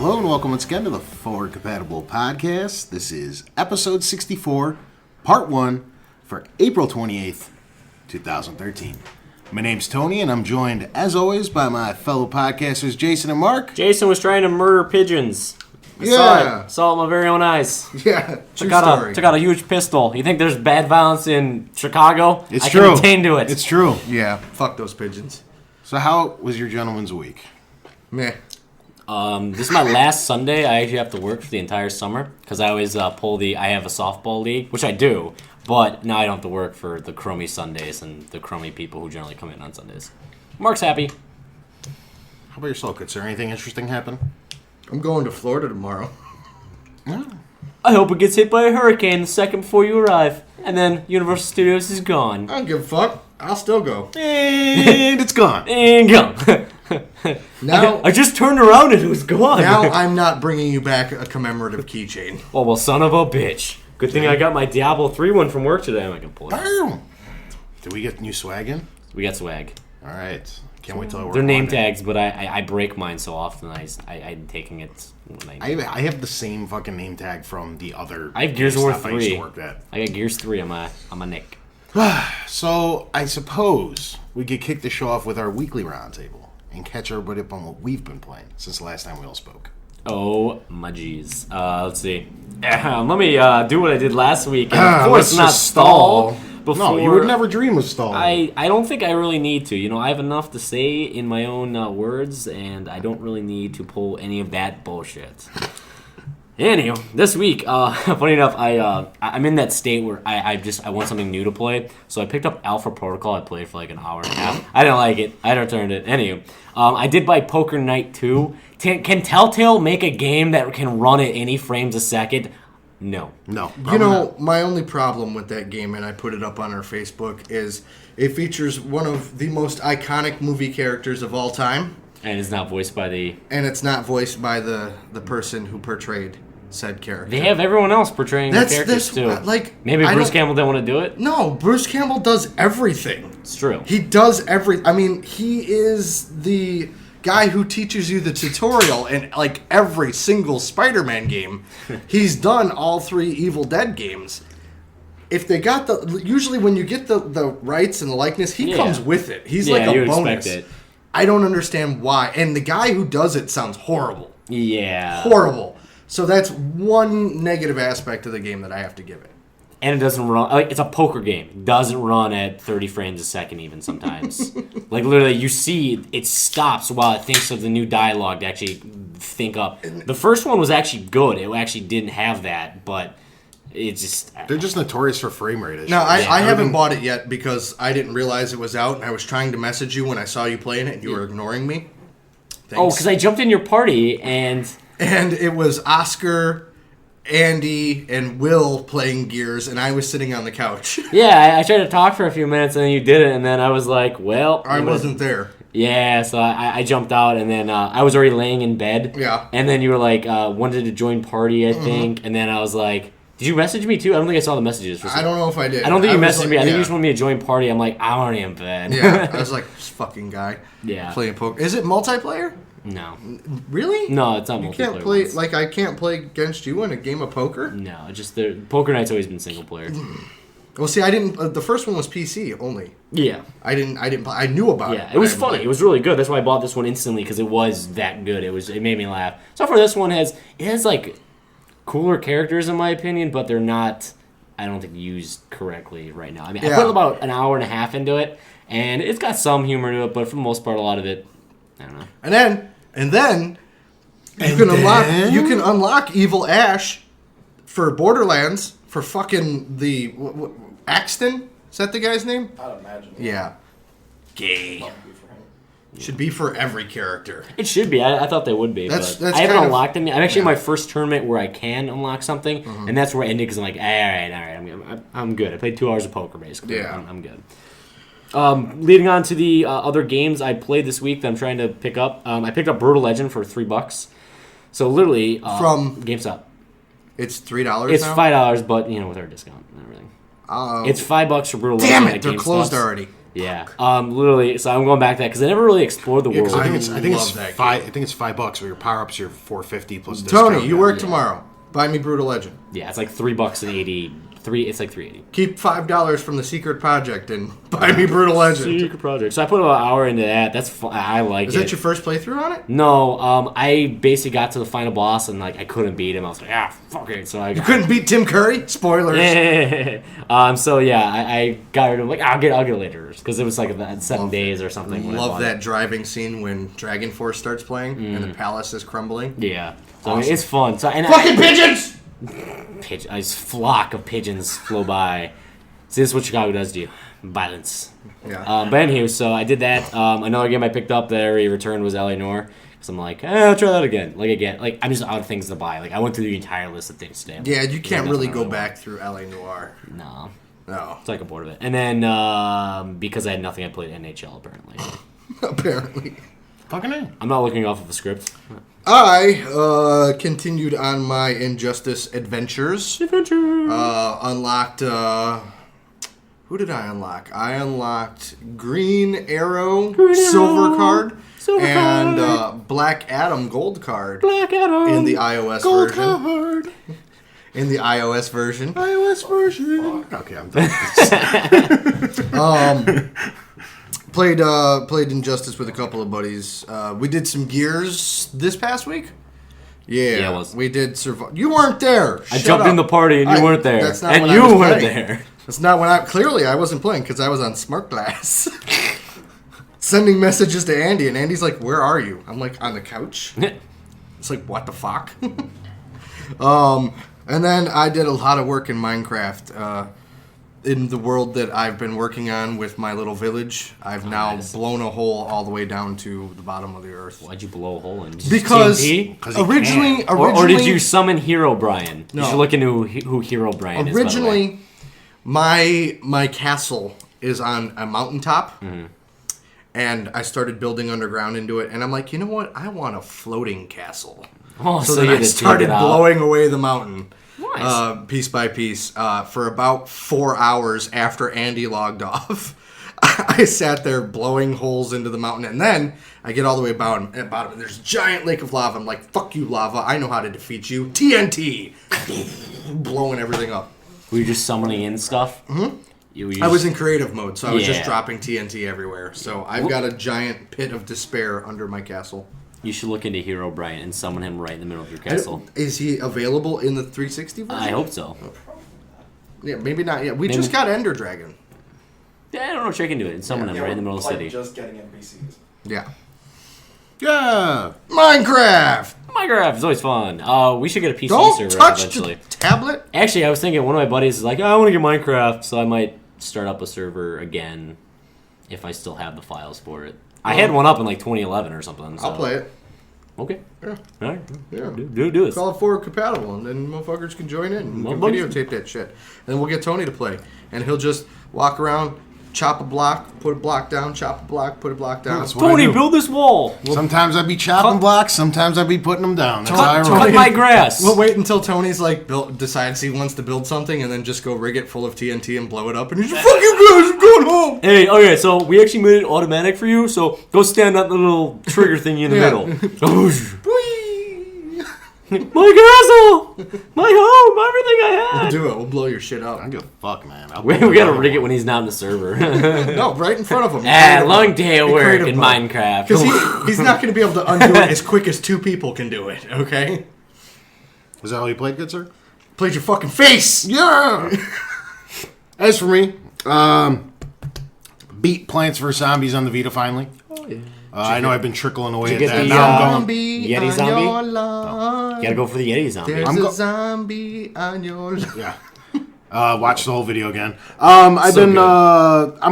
Hello and welcome once again to the Forward Compatible Podcast. This is episode 64, part 1, for April 28th, 2013. My name's Tony, and I'm joined, as always, by my fellow podcasters, Jason and Mark. Jason was trying to murder pigeons. I saw it with my very own eyes. Yeah, took out a huge pistol. You think there's bad violence in Chicago? It's true. I can attain to it. It's true. Yeah, fuck those pigeons. So how was your gentleman's week? Meh. This is my last Sunday. I actually have to work for the entire summer because I always I have a softball league, which I do, but now I don't have to work for the crummy Sundays and the crummy people who generally come in on Sundays. Mark's happy. How about yourself? Could there anything interesting happen? I'm going to Florida tomorrow. No. I hope it gets hit by a hurricane the second before you arrive, and then Universal Studios is gone. I don't give a fuck. I'll still go. And it's gone. And gone. Now I just turned around and it was gone. Now I'm not bringing you back a commemorative keychain. Oh, well, son of a bitch. Good thing I got my Diablo 3 one from work today. I'm not going to pull it out. Damn. Did we get new swag in? We got swag. All right. Can't wait till I work. They're name on it. tags, but I break mine so often. I'm taking it. I have the same fucking name tag from the other. I have Gears of War stuff I used 3. to work at. I got Gears 3 on my neck. So I suppose we could kick the show off with our weekly roundtable and catch everybody up on what we've been playing since the last time we all spoke. Oh my jeez. Let's see. Let me do what I did last week. And of course, let's not just stall. Before, No, you would never dream of stalling. I don't think I really need to. You know, I have enough to say in my own words, and I don't really need to pull any of that bullshit. Anywho, this week, funny enough, I'm in that state where I want something new to play, so I picked up Alpha Protocol. I played for like an hour and a half. I didn't like it. I returned it. Anywho, I did buy Poker Night 2. Can Telltale make a game that can run at any frames a second? No. You know, my only problem with that game, and I put it up on our Facebook, is it features one of the most iconic movie characters of all time. And it's not voiced by the... And it's not voiced by the person who portrayed said character. They have everyone else portraying the characters, too. Maybe Bruce Campbell didn't want to do it? No, Bruce Campbell does everything. It's true. He does I mean, he is the guy who teaches you the tutorial in like every single Spider-Man game. He's done all 3 Evil Dead games. If they got usually when you get the rights and the likeness, he comes with it. He's like a bonus. Expect it. I don't understand why. And the guy who does it sounds horrible. Yeah. Horrible. So that's one negative aspect of the game that I have to give it. And it doesn't run, like, it's a poker game. It doesn't run at 30 frames a second even sometimes. Like, literally, you see it stops while it thinks of the new dialogue to actually think up. The first one was actually good. It actually didn't have that, but it just... They're just notorious for frame rate issues. No, I haven't bought it yet because I didn't realize it was out, and I was trying to message you when I saw you playing it, and you were ignoring me. Thanks. Oh, because I jumped in your party, and it was Oscar, Andy, and Will playing Gears, and I was sitting on the couch. Yeah, I tried to talk for a few minutes, and then you did it, and then I was like, well... I wasn't there. Yeah, so I jumped out, and then I was already laying in bed. Yeah. And then you were like, wanted to join party, I think, and then I was like... Did you message me too? I don't think I saw the messages. I don't know if I did. I don't think you messaged me. I think you just wanted me to join party. I'm like, I'm already in bed. Yeah, I was like, this fucking guy. Yeah. Playing poker. Is it multiplayer? No. Really? No, it's not multiplayer. You can't play, like, I can't play against you in a game of poker? No, just Poker Night's always been single player. Well, see, I didn't, the first one was PC only. Yeah. I knew about it. Yeah, it was funny. It was really good. That's why I bought this one instantly, because it was that good. It made me laugh. So for this one, it has like cooler characters in my opinion, but they're not, I don't think, used correctly right now. I mean, I put about an hour and a half into it, and it's got some humor to it, but for the most part, a lot of it, I don't know. And then you can unlock Evil Ash for Borderlands for fucking the Axton. Is that the guy's name? I'd imagine. Yeah. Gay. Should be for every character. It should be. I thought they would be. That's I haven't unlocked them yet. I'm actually in my first tournament where I can unlock something, and that's where I ended because I'm like, all right, I'm good. I played 2 hours of poker, basically. Yeah. I'm good. Leading on to the other games I played this week that I'm trying to pick up, I picked up Brutal Legend for $3. So literally from GameStop. It's $3. It's now? $5, but with our discount and everything. It's $5 for Brutal Legend. Damn it! They're closed already. Yeah. Literally. So I'm going back to that because I never really explored the world. I think it's love that $5. I think it's $5 for your power ups. Your $4.50 plus Tony, discount. you work tomorrow. Buy me Brutal Legend. Yeah, it's like $3.80. It's like $3.80. Keep $5 from the secret project and buy me Brutal Legend. Secret project. So I put about an hour into that. That's fun. I like it. Is that your first playthrough on it? No, I basically got to the final boss and like I couldn't beat him. I was like, fuck it. So You couldn't beat Tim Curry? Spoilers. So yeah, I got rid of like I'll get it later because it was like 7 days or something. when I Love bought that it. driving scene when Dragon Force starts playing and the palace is crumbling. Yeah, so Awesome. it's fun. So and Fucking pigeons! a flock of pigeons flow by. See, this is what Chicago does to you. Violence. Yeah. But anywho, so I did that. Another game I picked up that I already returned was L.A. Noire. Because I'm like, I'll try that again. Like I'm just out of things to buy. Like, I went through the entire list of things today. Yeah, you can't really go Nothing back through LA Noire. No. No. It's like a bored of it. And then, because I had nothing, I played NHL, apparently. Apparently. Fucking A. I'm not looking off of a script. I continued on my Injustice adventures. Unlocked. Who did I unlock? I unlocked Green Arrow Silver Card and Black Adam Gold Card Black Adam. in the iOS Gold version. card. In the iOS version. iOS version. Okay, I'm done. Played Injustice with a couple of buddies. We did some Gears this past week. Yeah, it was. We did survive. You weren't there. I jumped in the party and you weren't there. That's not and when I you was weren't playing. there. That's not when I wasn't playing because I was on Smart Glass. Sending messages to Andy, and Andy's like, "Where are you?" I'm like, "On the couch." It's like, what the fuck? And then I did a lot of work in Minecraft. In the world that I've been working on with my little village, I've now nice. blown a hole all the way down to the bottom of the earth. Why'd you blow a hole in? Because TNT? 'Cause he originally, can. Or did you summon Hero Brian? You No. should look into who Hero Brian is. by the way. originally my castle is on a mountaintop, and I started building underground into it. And I'm like, you know what? I want a floating castle. Oh, So so then you I had to dig started it out. blowing away the mountain. Nice. Piece by piece, for about 4 hours after Andy logged off. I sat there blowing holes into the mountain, and then I get all the way bottom, and there's a giant lake of lava. I'm like, fuck you, lava. I know how to defeat you. TNT! Blowing everything up. Were you just summoning in stuff? Mm-hmm. I was in creative mode, so I was just Yeah. dropping TNT everywhere. So I've got a giant pit of despair under my castle. You should look into Hero Brian and summon him right in the middle of your castle. Is he available in the 360 version? I hope so. Yeah, maybe not yet. We Maybe. just got Ender Dragon. Yeah, I don't know. Check into it and summon him right in the middle of the city. Just getting NPCs. Yeah. Yeah. Minecraft! Minecraft is always fun. We should get a PC Don't server touch eventually. the tablet. Actually, I was thinking one of my buddies is like, I want to get Minecraft, so I might start up a server again if I still have the files for it. I had one up in like 2011 or something. So. I'll play it. Okay. Yeah. All right. Yeah. Do it. Call it forward compatible, and then motherfuckers can join in. And we can Motherfuckers. videotape that shit. And then we'll get Tony to play. And he'll just walk around, chop a block, put a block down, chop a block, put a block down. That's what I Tony, do. build this wall. Sometimes I'd be chopping blocks. Sometimes I'd be putting them down. That's how I Tony- roll. Cut my grass. We'll wait until Tony's like decides he wants to build something, and then just go rig it full of TNT and blow it up. And he's like, "Fuck you guys, I'm going home." Hey, okay, so we actually made it automatic for you, so go stand on the little trigger thingy in the Yeah. middle. Whee! My castle! My home! Everything I We'll had! do it. We'll blow your shit up. I don't give a fuck, man. We gotta rig it when he's not in the server. No, right in front of him. Long day of work in Minecraft. Because he's not going to be able to undo it as quick as two people can do it, okay? Is that how you played, good sir? Played your fucking face! Yeah. As for me, beat Plants vs Zombies on the Vita finally. Oh, yeah. I know I've been trickling away Did you at get that. the, Now I'm going. Zombie Yeti on zombie? your lawn. You gotta go for the Yeti zombie. There's I'm a zombie on your lawn. Yeah. Watch the whole video again. I'm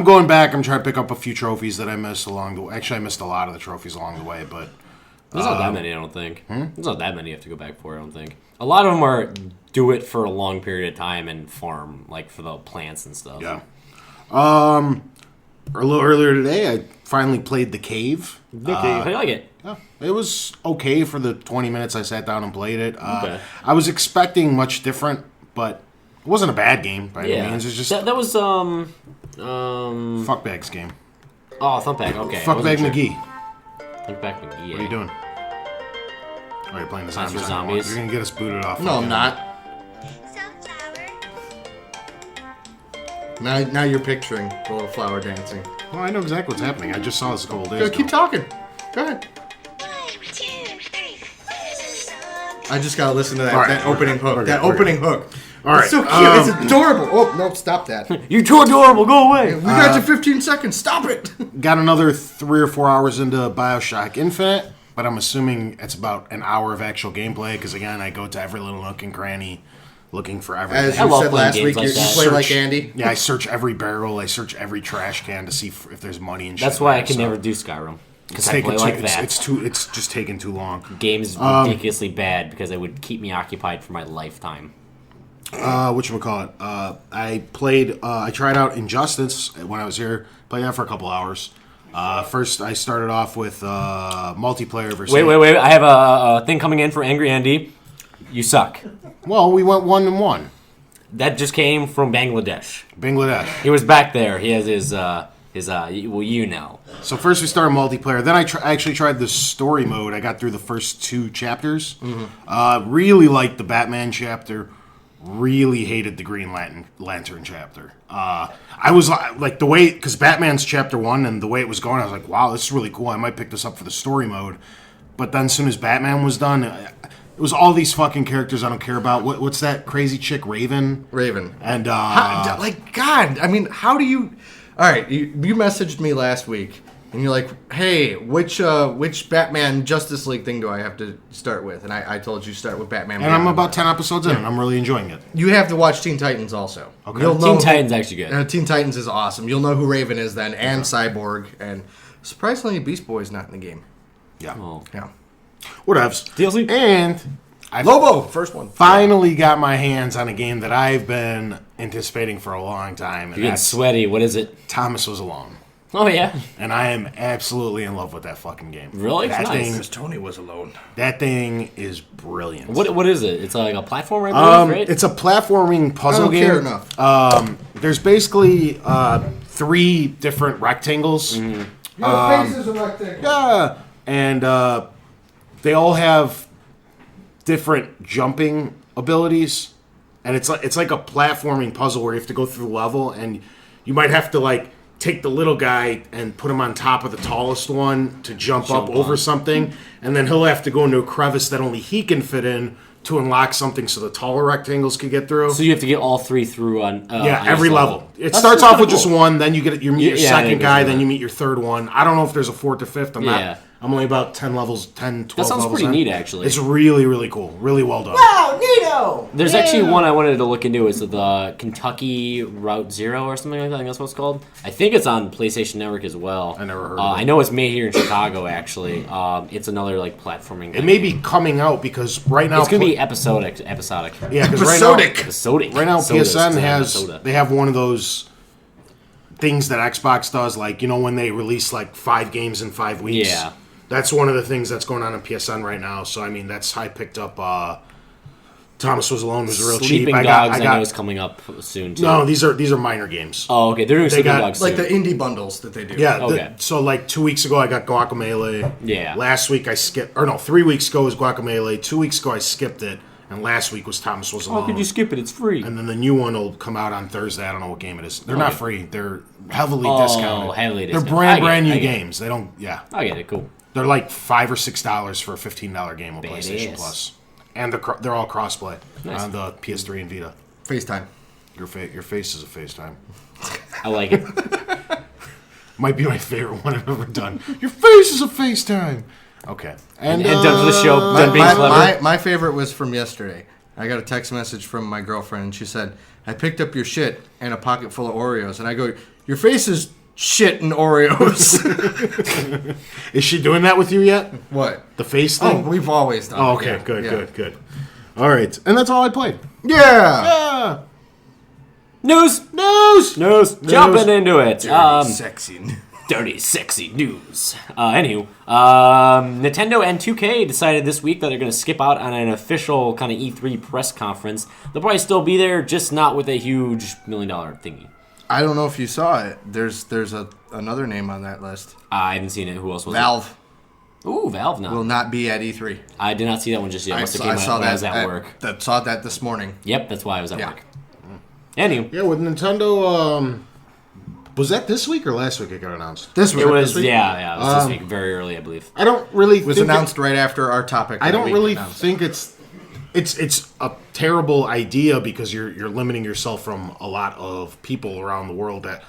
going back. I'm trying to pick up a few trophies that I missed along the way. Actually, I missed a lot of the trophies along the way, but There's not that many, I don't think. There's not that many you have to go back for, I don't think. A lot of them are do it for a long period of time and farm, like for the plants and stuff. yeah. A little earlier today, I finally played The Cave. I like it. Yeah, it was okay for the 20 minutes I sat down and played it. Okay. I was expecting much different, but it wasn't a bad game by any means. It's just that was fuckbags game. Oh, Thumpback. Okay. Fuckbag McGee. Thumpback McGee. What are you doing? Oh, you're playing the Plants zombies. vs. Zombies. You're gonna get us booted off. No, I'm not. Now you're picturing the little flower dancing. Well, I know exactly what's happening. I just saw this a couple days Go, ago. keep talking. Go ahead. 1, 2, 3. I just gotta listen to that, All right. that opening hook. Okay, that okay. opening hook. All right. It's so cute. It's adorable. Oh, no, stop that. You're too adorable. Go away. We got you 15 seconds. Stop it. Got another 3 or 4 hours into Bioshock Infinite, but I'm assuming it's about an hour of actual gameplay because, again, I go to every little nook and cranny looking for everything. As I you love said playing last games week, like you that. play like Andy. Yeah, I search every barrel. I search every trash can to see if there's money and shit. That's why I there, can so never do Skyrim. Because It's I taking play too, like it's, that. it's just taking too long. Game's ridiculously bad because it would keep me occupied for my lifetime. Whatchamacallit? I tried out Injustice when I was here. Played that for a couple hours. First, I started off with multiplayer versus. Wait. I have a thing coming in for Angry Andy. You suck. Well, we went 1-1. That just came from Bangladesh. Bangladesh. He was back there. He has his well, you know. So first we started multiplayer. Then I actually tried the story mode. I got through the first 2 chapters. Really liked the Batman chapter. Really hated the Green Lantern chapter. I was like the way, because Batman's chapter 1 and the way it was going, I was like, wow, this is really cool. I might pick this up for the story mode. But then as soon as Batman was done, it was all these fucking characters I don't care about. What's that crazy chick, Raven? Raven. And God, I mean, how do you... All right, you messaged me last week, and you're like, hey, which Batman Justice League thing do I have to start with? And I told you start with Batman. and I'm about 10 episodes in, and I'm really enjoying it. You have to watch Teen Titans also. Okay. You'll know Teen Titans actually good. Teen Titans is awesome. You'll know who Raven is then, and Cyborg, and surprisingly, Beast Boy's not in the game. Yeah. Oh. Yeah. Whatevs. DLC? And I Lobo, first one. finally got my hands on a game that I've been anticipating for a long time. And You're getting that's sweaty. What is it? Thomas Was Alone. Oh, yeah. And I am absolutely in love with that fucking game. Really? That It's nice. thing, Because Tony was alone. that thing is brilliant. What is it? It's like a platform, I believe, right? It's a platforming puzzle I don't game. care enough. There's basically 3 different rectangles. Your face is a rectangle. Yeah, and they all have different jumping abilities, and it's like a platforming puzzle where you have to go through the level, and you might have to like take the little guy and put him on top of the tallest one to jump up Jump over on. something, and then he'll have to go into a crevice that only he can fit in to unlock something so the taller rectangles can get through. So you have to get all 3 through on Yeah, on every each level. It That's starts off kinda with just cool. one, then you meet your Yeah, second it goes guy, with then that. you meet your third one. I don't know if there's a 4th or 5th. Yeah. I'm only about 10 levels, 10, 12 That sounds levels pretty in. neat, actually. It's really, really cool. Really well done. Oh, Nito! There's actually one I wanted to look into. It's the Kentucky Route Zero or something like that. I think that's what it's called. I think it's on PlayStation Network as well. I never heard of it. I know it's made here in Chicago, actually. It's another like platforming. It may be coming out because right now... It's gonna be episodic. Yeah, because right now... Episodic. Right now, Sodas, PSN soda. they have one of those things that Xbox does, like, you know, when they release like 5 games in 5 weeks. Yeah. That's one of the things that's going on PSN right now. So, I mean, that's I picked up Thomas Was Alone was real Sleeping cheap. Dogs, I know is coming up soon too. No, these are minor games. Oh, okay. They're doing Sleeping got, Dogs Like soon. the indie bundles that they do. Yeah. Okay. So like 2 weeks ago I got Guacamelee. Yeah. Last week I skipped, or no, 3 weeks ago was Guacamelee. 2 weeks ago I skipped it, and last week was Thomas Was Alone. How could you skip it? It's free. And then the new one will come out on Thursday. I don't know what game it is. They're not Okay. free. They're heavily Oh, discounted. heavily They're discounted. brand I new get it. games. They don't. Yeah. I get it. Cool. They're like $5 or $6 for a $15 game on Badass. PlayStation Plus, and they're all crossplay Nice. on the PS3 and Vita. FaceTime. Your face is a FaceTime. I like it. Might be my favorite one I've ever done. Your face is a FaceTime. Okay. And done for the show. Done being clever. My favorite was from yesterday. I got a text message from my girlfriend, and she said, I picked up your shit and a pocket full of Oreos. And I go, your face is shit and Oreos. Is she doing that with you yet? What? The face Oh, thing? we've always done Oh, it. okay. Yeah, Good, yeah. good. All right. And that's all I played. Yeah! News. Jumping into it. Sexy. Dirty, sexy news. Nintendo and 2K decided this week that they're going to skip out on an official kind of E3 press conference. They'll probably still be there, just not with a huge $1 million thingy. I don't know if you saw it. There's another name on that list. I haven't seen it. Who else was Valve it? Ooh, Valve now. will not be at E3. I did not see that one just yet. Must have came out when I was at work. Saw that this morning. Yep, that's why I was at Yeah. work. Anyway. Yeah, with Nintendo, was that this week or last week it got announced? This It was, this week? yeah, it was this week, very early, I believe. I don't really It was think announced right after our topic. I that don't we really announced. think it's a terrible idea because you're limiting yourself from a lot of people around the world that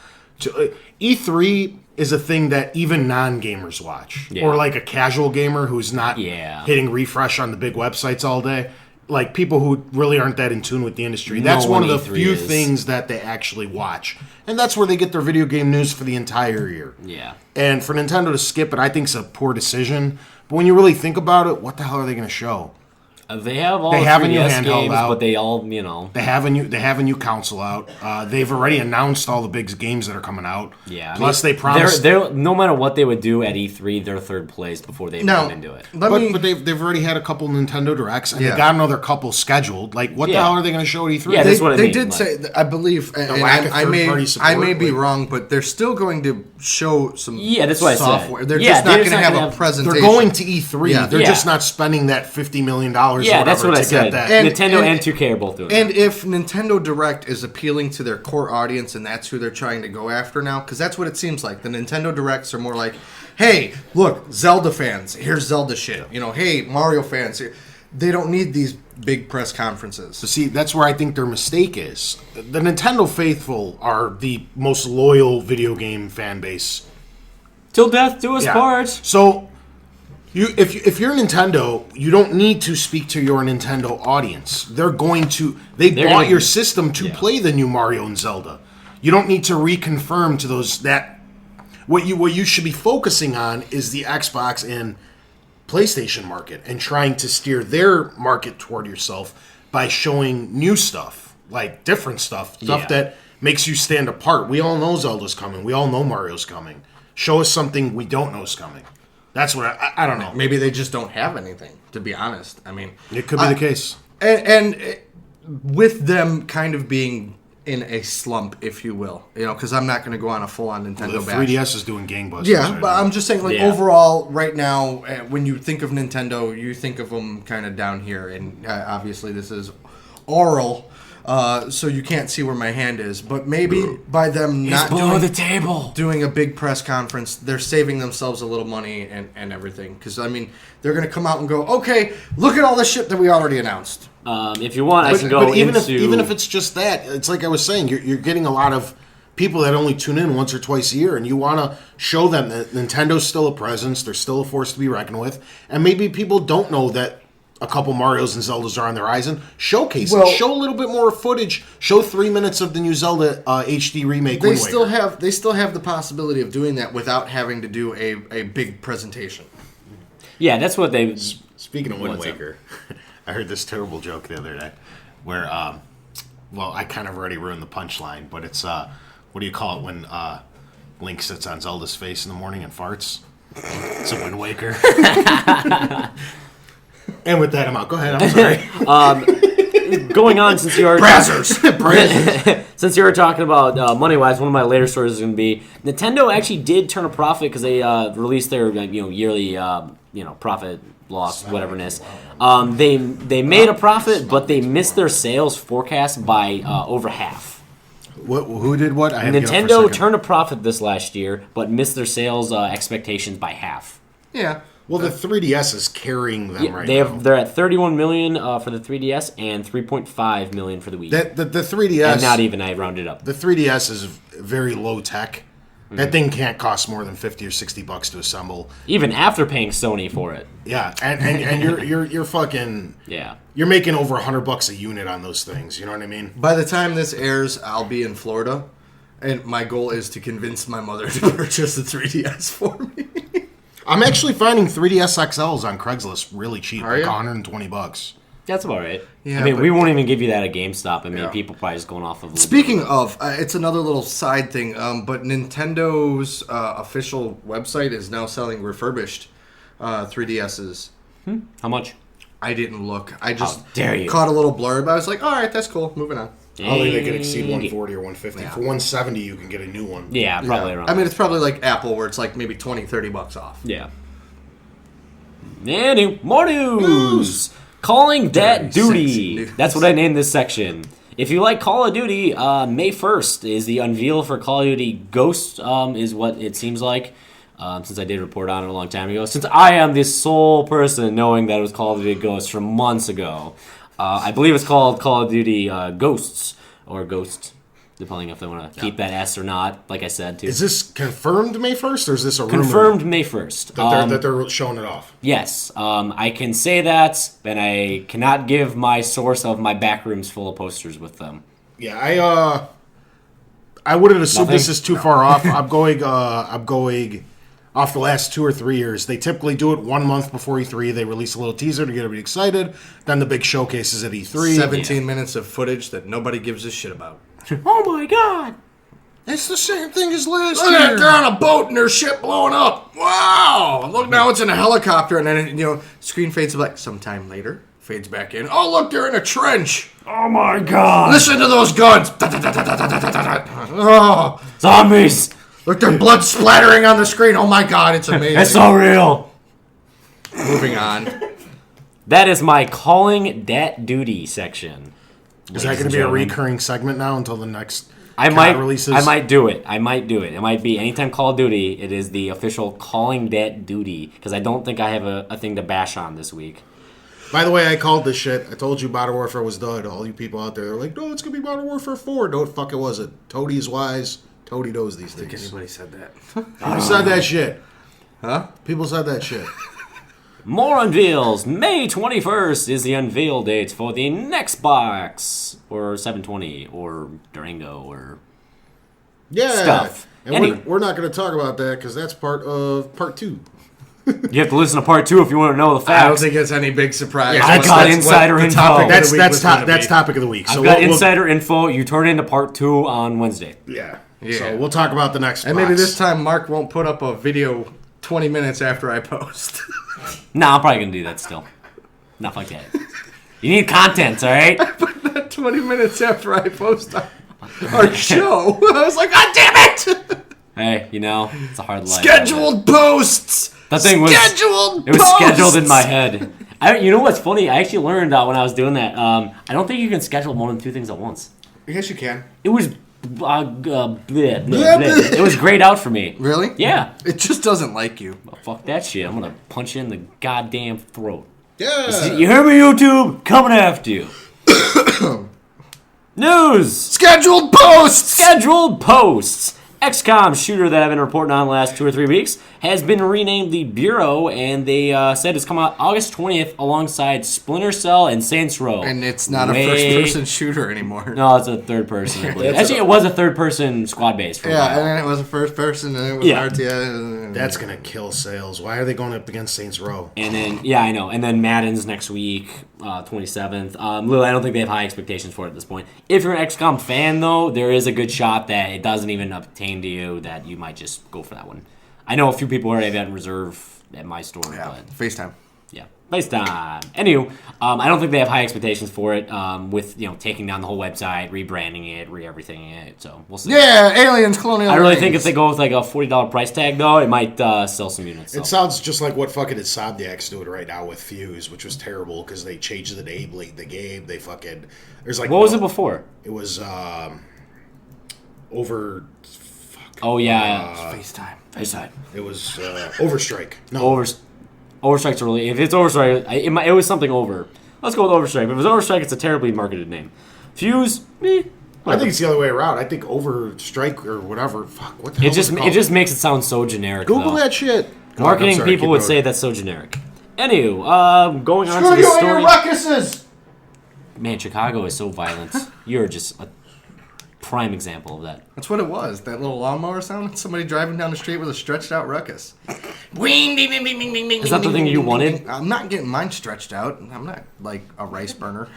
E3 is a thing that even non-gamers watch. Yeah. Or like a casual gamer who's not Yeah. hitting refresh on the big websites all day. Like people who really aren't that in tune with the industry. That's No one of one the E3 few is. things that they actually watch. And that's where they get their video game news for the entire year. Yeah. And for Nintendo to skip it, I think is a poor decision. But when you really think about it, what the hell are they going to show? They have all They the have a new 3DS handheld games, out. but they all, you know. They have a new console out. They've already announced all the big games that are coming out. Yeah. Plus, they promised. They're no matter what they would do at E3, they're third place before they even No. come into it. But they've already had a couple Nintendo Directs, and Yeah. they got another couple scheduled. Like, what the Yeah. hell are they going to show at E3? Yeah, They, that's what I they mean, did like- say, I believe, and lack of I may third-party support, I may be like- wrong, but they're still going to show some Yeah, that's what I said. software. They're Yeah, just not they're going just to not have gonna a have- presentation. They're going to E3. Yeah. They're Yeah. just not spending that $50 million Yeah, that's what I to said. get that. And- Nintendo and 2K are both doing And that. if Nintendo Direct is appealing to their core audience and that's who they're trying to go after now, because that's what it seems like. The Nintendo Directs are more like, hey, look, Zelda fans, here's Zelda shit. You know, hey, Mario fans, here. They don't need these big press conferences. So see, that's where I think their mistake is. The Nintendo faithful are the most loyal video game fan base. Till death do us Yeah. part. So, if you're Nintendo, you don't need to speak to your Nintendo audience. They're They're bought gonna- your system to yeah. play the new Mario and Zelda. You don't need to reconfirm to those that what you should be focusing on is the Xbox and PlayStation market and trying to steer their market toward yourself by showing new stuff, like different stuff Yeah. that makes you stand apart. We all know Zelda's coming. We all know Mario's coming. Show us something we don't know is coming. That's what I don't know. Maybe they just don't have anything, to be honest. I mean, It could be the case. and with them kind of being in a slump, if you will, you know, because I'm not going to go on a full-on Nintendo The bash. 3DS is doing gangbusters. Yeah, right but now. I'm just saying, like, Yeah. overall, right now, when you think of Nintendo, you think of them kind of down here, and obviously this is oral, so you can't see where my hand is. But maybe by them not Below the table. doing a big press conference, they're saving themselves a little money and everything. Because, I mean, they're going to come out and go, okay, look at all the shit that we already announced. If you want, I can go But even into... if it's just that, it's like I was saying, you're getting a lot of people that only tune in once or twice a year, and you want to show them that Nintendo's still a presence, they're still a force to be reckoned with, and maybe people don't know that a couple Marios and Zeldas are on the horizon. Showcase Well- it. Show a little bit more footage. Show 3 minutes of the new Zelda HD remake. They Wind still Waker. have the possibility of doing that without having to do a big presentation. Yeah, that's what they... Speaking of Wind What's up? Waker, I heard this terrible joke the other day where, well, I kind of already ruined the punchline, but it's, what do you call it when Link sits on Zelda's face in the morning and farts? It's a Wind Waker. And with that, I'm out. Go ahead. I'm sorry. Going on, since you are... Brazzers. Brazzers. Since you were talking about money-wise, one of my later stories is going to be Nintendo actually did turn a profit because they released their yearly profit loss, whatever it is. They made a profit, but they missed their sales forecast by over half. Who did what? I had to get up for a Nintendo second. turned a profit this last year, but missed their sales expectations by half. Yeah. Well, the 3DS is carrying them right now. They're at 31 million for the 3DS and 3.5 million for the Wii. The 3DS. And not even, I rounded up. The 3DS is very low tech. That thing can't cost more than $50 or $60 to assemble. Even after paying Sony for it. Yeah, and you're fucking Yeah. you're making over $100 a unit on those things. You know what I mean? By the time this airs, I'll be in Florida, and my goal is to convince my mother to purchase the 3DS for me. I'm actually finding 3DS XLs on Craigslist really cheap, Are like ya? $120. That's about right. Yeah, I mean, but- we won't even give you that at GameStop. I mean, Yeah. people probably just going off of... Speaking of, it's another little side thing, but Nintendo's official website is now selling refurbished 3DSs. How much? I didn't look. I just How dare you. caught a little blurb. I was like, all right, that's cool. Moving on. I don't think they can exceed 140 or 150. Yeah. For 170, you can get a new one. Yeah, probably around. I mean, it's probably like Apple, where it's like maybe $20-$30 off. Yeah. Anyway, more news. Calling that Sexy duty. news. That's what I named this section. If you like Call of Duty, May 1st is the unveil for Call of Duty Ghost, is what it seems like. Since I did report on it a long time ago. Since I am the sole person knowing that it was Call of Duty Ghost from months ago. I believe it's called Call of Duty Ghosts, or Ghost, depending if they want to keep that S or not, like I said, too. Is this confirmed May 1st, or is this a rumor? Confirmed May 1st. That they're showing it off. Yes, I can say that, but I cannot give my source of my back rooms full of posters with them. Yeah, I wouldn't assume Nothing? this is too far off. I'm going off the last 2 or 3 years. They typically do it 1 month before E3. They release a little teaser to get everybody excited. Then the big showcases at E3. 17 minutes of footage that nobody gives a shit about. Oh my god! It's the same thing as last Look at year. that, they're on a boat and their ship blowing up. Wow! Look, now it's in a helicopter, and then, screen fades to black. Sometime later, fades back in. Oh, look, they're in a trench. Oh my god! Listen to those guns. Oh, Zombies! look, their blood splattering on the screen. Oh my god, it's amazing. It's so real! Moving on. That is my Calling Dat Duty section. Is that going to be a recurring segment now until the next I COD releases? I might do it. It might be anytime Call of Duty. It is the official Calling Dat Duty because I don't think I have a thing to bash on this week. By the way, I called this shit. I told you Modern Warfare was done. All you people out there are like, no, it's going to be Modern Warfare 4. No, fuck it wasn't. Toadie's wise. Toadie knows these things. Anybody said that? People said that shit. Huh? People said that shit. More unveils. May 21st is the unveil date for the next box or 720 or Durango or Yeah. Stuff. And Anyway. we're not going to talk about that because that's part of part 2. You have to listen to part 2 if you want to know the facts. I don't think it's any big surprise. Yeah, I that's- got that's insider info. That's topic of the week. So I've got we'll- insider info. You turn into part 2 on Wednesday. Yeah. Yeah. So we'll talk about the next And box. maybe this time Mark won't put up a video 20 minutes after I post. Nah, I'm probably going to do that still. Not like that. You need content, all right? 20 minutes after I post our show. I was like, God damn it! Hey, it's a hard life. Scheduled posts! That thing was Scheduled It was posts! scheduled in my head. You know what's funny? I actually learned when I was doing that. I don't think you can schedule more than 2 things at once. Yes, you can. It was bleh, bleh, bleh. It was grayed out for me. Really? Yeah. It just doesn't like you. Well, fuck that shit. I'm gonna punch you in the goddamn throat. Yeah. You hear me, YouTube? Coming after you. News. Scheduled posts! Scheduled posts. XCOM shooter that I've been reporting on the last 2 or 3 weeks has been renamed the Bureau, and they said it's coming out August 20th alongside Splinter Cell and Saints Row. And it's not a first-person shooter anymore. No, it's a third person. I believe. Actually, it was a third person squad base. For a Yeah, while. and then it was a first person, and it was Yeah. RTS. That's going to kill sales. Why are they going up against Saints Row? And then, yeah, I know. And then Madden's next week, 27th. Literally, I don't think they have high expectations for it at this point. If you're an XCOM fan, though, there is a good shot that it doesn't even obtain to you, that you might just go for that one. I know a few people already have that in reserve at my store, Yeah, but FaceTime. yeah. FaceTime. Anywho, I don't think they have high expectations for it with, taking down the whole website, rebranding it, re-everything it, so we'll see. Yeah, Aliens Colonial I really Marines. think if they go with like a $40 price tag, though, it might sell some units. So. It sounds just like what fucking Insomniac's doing right now with Fuse, which was terrible because they changed the name late in the game. They fucking... There's like What was it before? It was over... Oh, yeah. FaceTime. FaceTime. It was Overstrike. No. Overstrike's early. If it's Overstrike, it was something over. Let's go with Overstrike. If it was Overstrike, it's a terribly marketed name. Fuse, I think it's the other way around. I think Overstrike or whatever. Fuck, what the hell it just was called? it just makes it sound so generic. Google though. that shit. Marketing I'm sorry, people keep would going. say that's so generic. Anywho, going on to Screw the you and story. your ruckuses! Man, Chicago is so violent. You're just a prime example of that. That's what it was. That little lawnmower sound. Somebody driving down the street with a stretched out ruckus. Wing, ding, ding, ding, ding, ding, ding. Is that the thing you wanted? I'm not getting mine stretched out. I'm not like a rice burner.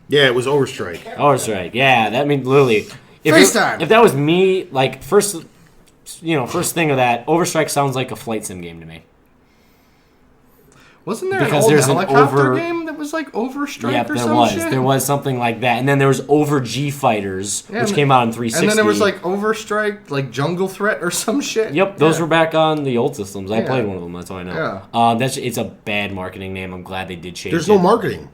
Yeah, it was Overstrike. Overstrike, yeah. That means literally. FaceTime. If that was me, like first thing of that, Overstrike sounds like a flight sim game to me. Wasn't there Because an old there's an helicopter over- game that was like Overstrike Yep, or there some was. shit? There was something like that. And then there was Over G Fighters, Yeah, which and came out in 360. And then there was like Overstrike, like Jungle Threat or some shit. Yep, those Yeah. were back on the old systems. I Yeah. played one of them, that's all I know. Yeah. It's a bad marketing name. I'm glad they did change There's it. no marketing.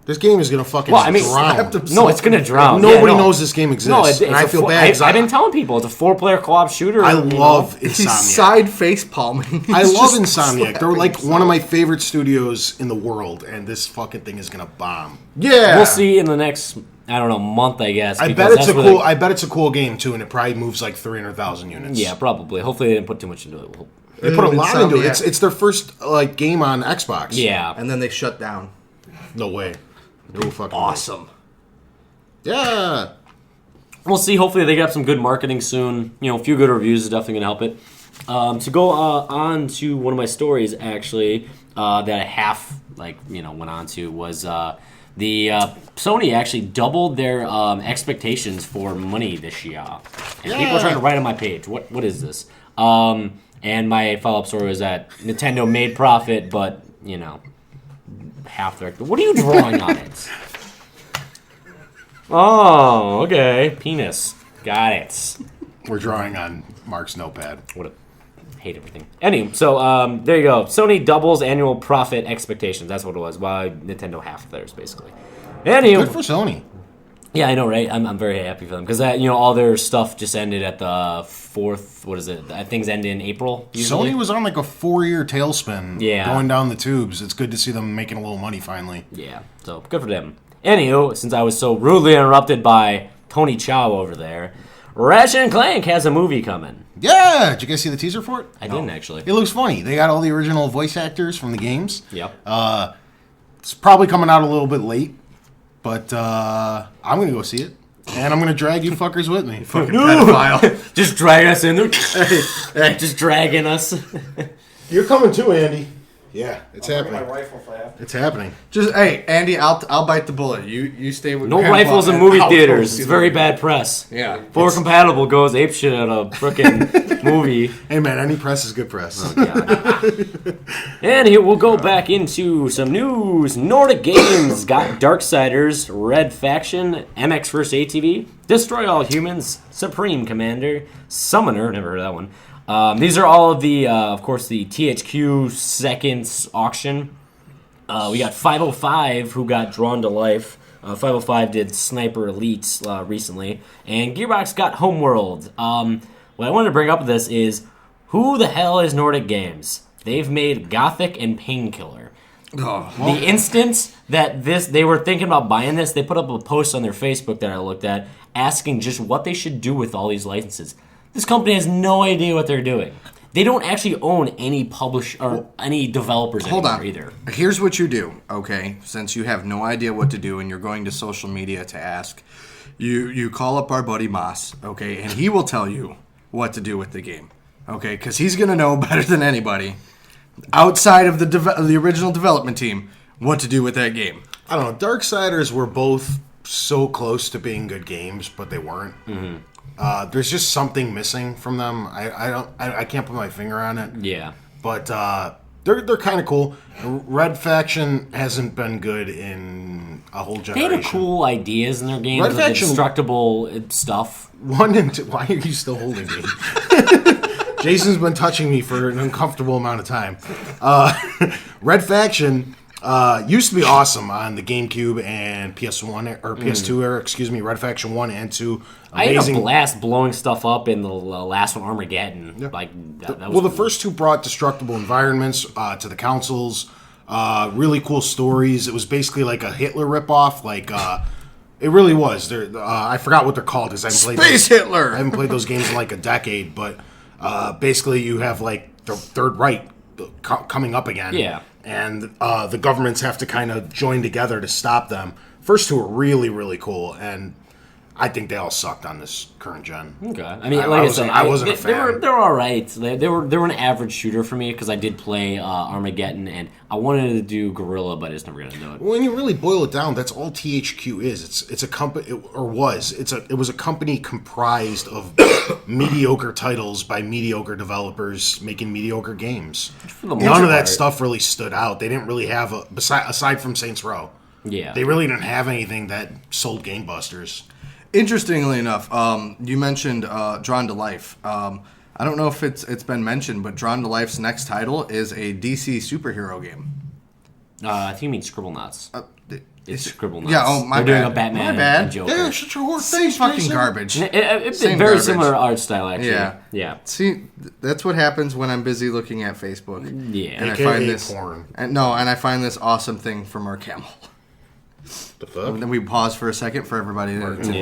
This game is gonna fucking Well, I mean, drown. No, it's going to drown. Nobody Yeah, no. knows this game exists, No, it's and I a feel four- bad. 'cause I've been telling people it's a 4-player co-op shooter. I you know. love He's Insomniac. side face palming. I love Insomniac. They're like one of my favorite studios in the world, and this fucking thing is gonna bomb. Yeah. We'll see in the next, I don't know, month, I guess. I because bet it's that's a where cool. they- I bet it's a cool game too, and it probably moves like 300,000 units. Yeah, probably. Hopefully they didn't put too much into it. they put a lot into it. Insomniac. It's their first like game on Xbox. Yeah. And then they shut down. No way. No fucking way. Awesome. Yeah. We'll see. Hopefully they get some good marketing soon. A few good reviews is definitely going to help it. To go on to one of my stories, actually, that I half, went on to was the Sony actually doubled their expectations for money this year. And people are trying to write on my page, what is this? And my follow-up story was that Nintendo made profit, but, half their... What are you drawing on it? Oh, okay. Penis. Got it. We're drawing on Mark's notepad. What a hate everything. Anyway, so there you go. Sony doubles annual profit expectations. That's what it was. While Nintendo half theirs, basically. Anyway, Good for Sony. yeah, I know, right? I'm very happy for them because that all their stuff just ended at the 4th. What is it? Things end in April. Usually. Sony was on like a 4-year tailspin. Yeah. Going down the tubes. It's good to see them making a little money finally. Yeah, so good for them. Anywho, since I was so rudely interrupted by Tony Chow over there, Ratchet and Clank has a movie coming. Yeah. Did you guys see the teaser for it? I didn't actually. It looks funny. They got all the original voice actors from the games. Yep. It's probably coming out a little bit late, but I'm going to go see it. And I'm going to drag you fuckers with me. Fucking pedophile. Just dragging us in there. Just dragging us. You're coming too, Andy. Yeah, it's happening. rifle if I have to. It's happening. Just hey, Andy, I'll bite the bullet. You stay with No Grandpa rifles in and movie I'll theaters. go see It's the very movie. bad press. Yeah. Forward compatible goes apeshit at a frickin' movie. Hey, man, any press is good press. And here we'll go back into some news. Nordic Games got Darksiders, Red Faction, MX vs. ATV, Destroy All Humans, Supreme Commander, Summoner, never heard of that one. These are all of the, of course, the THQ seconds auction. We got 505 who got drawn to life. 505 did Sniper Elites recently. And Gearbox got Homeworld. What I wanted to bring up with this is, who the hell is Nordic Games? They've made Gothic and Painkiller. The instant that they were thinking about buying this, they put up a post on their Facebook that I looked at asking just what they should do with all these licenses. This company has no idea what they're doing. They don't actually own any any developers Hold anymore on. either. Here's what you do, okay? Since you have no idea what to do and you're going to social media to ask, you call up our buddy Moss, okay, and he will tell you what to do with the game, okay? Because he's gonna know better than anybody outside of the original development team what to do with that game. I don't know. Darksiders were both so close to being good games, but they weren't. Mm-hmm. There's just something missing from them. I can't put my finger on it. Yeah. But they're kind of cool. Red Faction hasn't been good in a whole They generation. had cool ideas in their games Red with Faction- destructible stuff. 1 and 2. Why are you still holding me? Jason's been touching me for an uncomfortable amount of time. Red Faction used to be awesome on the GameCube and PS1 or PS2 era. Excuse me, Red Faction 1 and 2. I had Amazing. a blast blowing stuff up in the last one, Armageddon. Like that was Well, the cool. first two brought destructible environments to the consoles. Really cool stories. It was basically like a Hitler ripoff. It really was. I forgot what they're called because I haven't played Space Hitler! I haven't played those games in like a decade. But basically, you have like the Third Reich coming up again. Yeah. And the governments have to kind of join together to stop them. First two are really, really cool. And I think they all sucked on this current gen. Okay. I mean, I wasn't a fan. They were all right. They were an average shooter for me because I did play Armageddon and I wanted to do Guerrilla, but I just never gonna do it. When you really boil it down, that's all THQ is. It's a company, it was a company comprised of mediocre titles by mediocre developers making mediocre games. None of that stuff really stood out. They didn't really have aside from Saints Row. Yeah. They really didn't have anything that sold gangbusters. Interestingly enough, you mentioned Drawn to Life. I don't know if it's been mentioned, but Drawn to Life's next title is a DC superhero game. I think you mean Scribblenauts. It's Scribblenauts. Yeah, oh, my They're bad. doing a Batman My bad. and Joker. Yeah, shut your horse Same face, fucking Jason. garbage. It's Same very garbage. similar art style, actually. Yeah. See, that's what happens when I'm busy looking at Facebook. Yeah. And I AKA find this porn. And I find this awesome thing from our camel. The fuck? And then we pause for a second for everybody to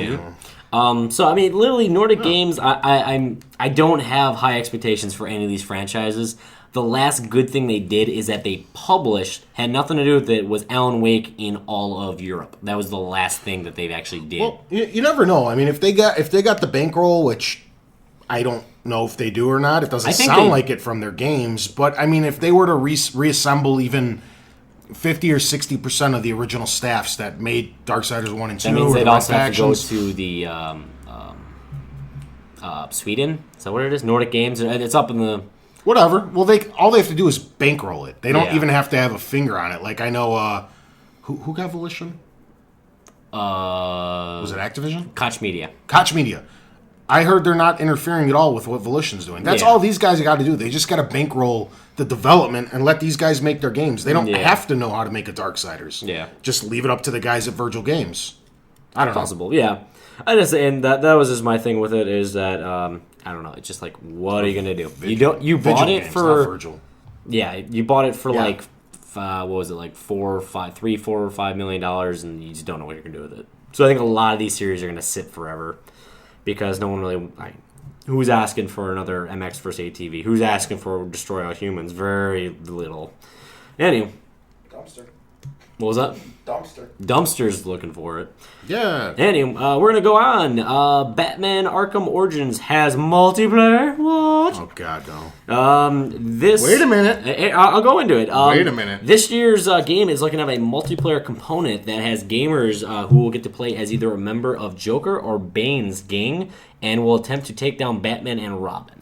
Yeah. So I mean, literally, Nordic Games. I don't have high expectations for any of these franchises. The last good thing they did is that they published, had nothing to do with it, was Alan Wake in all of Europe. That was the last thing that they've actually did. Well, you never know. I mean, if they got the bankroll, which I don't know if they do or not, it doesn't sound like it from their games. But I mean, if they were to reassemble even 50 or 60% of the original staffs that made Darksiders 1 and 2, that means or they'd the also have to go factions, to the Sweden. Is that what it is? Nordic Games. It's up in the. whatever. Well, all they have to do is bankroll it. They don't Yeah. even have to have a finger on it. Like I know, who got Volition? Was it Activision? Koch Media. Koch Media. I heard they're not interfering at all with what Volition's doing. That's Yeah. all these guys got to do. They just got to bankroll the development and let these guys make their games. They don't Yeah. have to know how to make a Darksiders. Yeah. Just leave it up to the guys at Virgil Games. I don't know. Possible, yeah. And that was just my thing with it is that I don't know. It's just like, what are you gonna do? You bought Vigil it Games, for not Virgil. yeah. You bought it for Yeah. like what was it, like $4 or $5 million, and you just don't know what you're gonna do with it. So I think a lot of these series are gonna sit forever because no one really. Who's asking for another MX vs. ATV? Who's asking for Destroy All Humans? Very little. Anyway, Dumpster. what was that? Dumpster. Dumpster's looking for it. Yeah. Anyway, we're gonna go on. Batman Arkham Origins has multiplayer. What? Oh God, no. This. Wait a minute. I'll go into it. Wait a minute. This year's game is looking to have a multiplayer component that has gamers who will get to play as either a member of Joker or Bane's gang, and will attempt to take down Batman and Robin.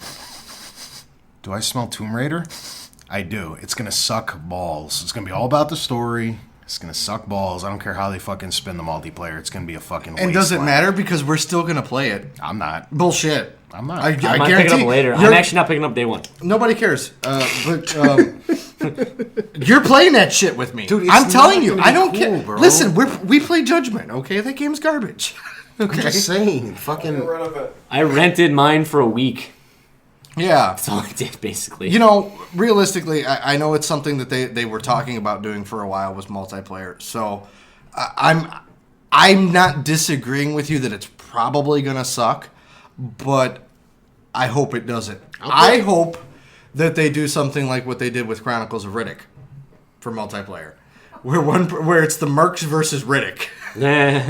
Do I smell Tomb Raider? I do. It's gonna suck balls. It's gonna be all about the story. It's gonna suck balls. I don't care how they fucking spin the multiplayer. It's gonna be a fucking. And does it wasteland. matter because we're still gonna play it? I'm not. Bullshit. I'm not. I I might pick it guarantee up later. I'm actually not picking up day one. nobody cares. But you're playing that shit with me, Dude, it's I'm telling not you, gonna I be don't cool, care. bro. Listen, we play Judgment. Okay, that game's garbage. I'm Okay. just saying. Get Fucking. rid of it. I rented mine for a week. Yeah. That's all I did, basically. You know, realistically, I know it's something that they were talking about doing for a while was multiplayer. So I'm not disagreeing with you that it's probably gonna suck, but I hope it doesn't. I hope that they do something like what they did with Chronicles of Riddick for multiplayer, where it's the Mercs versus Riddick.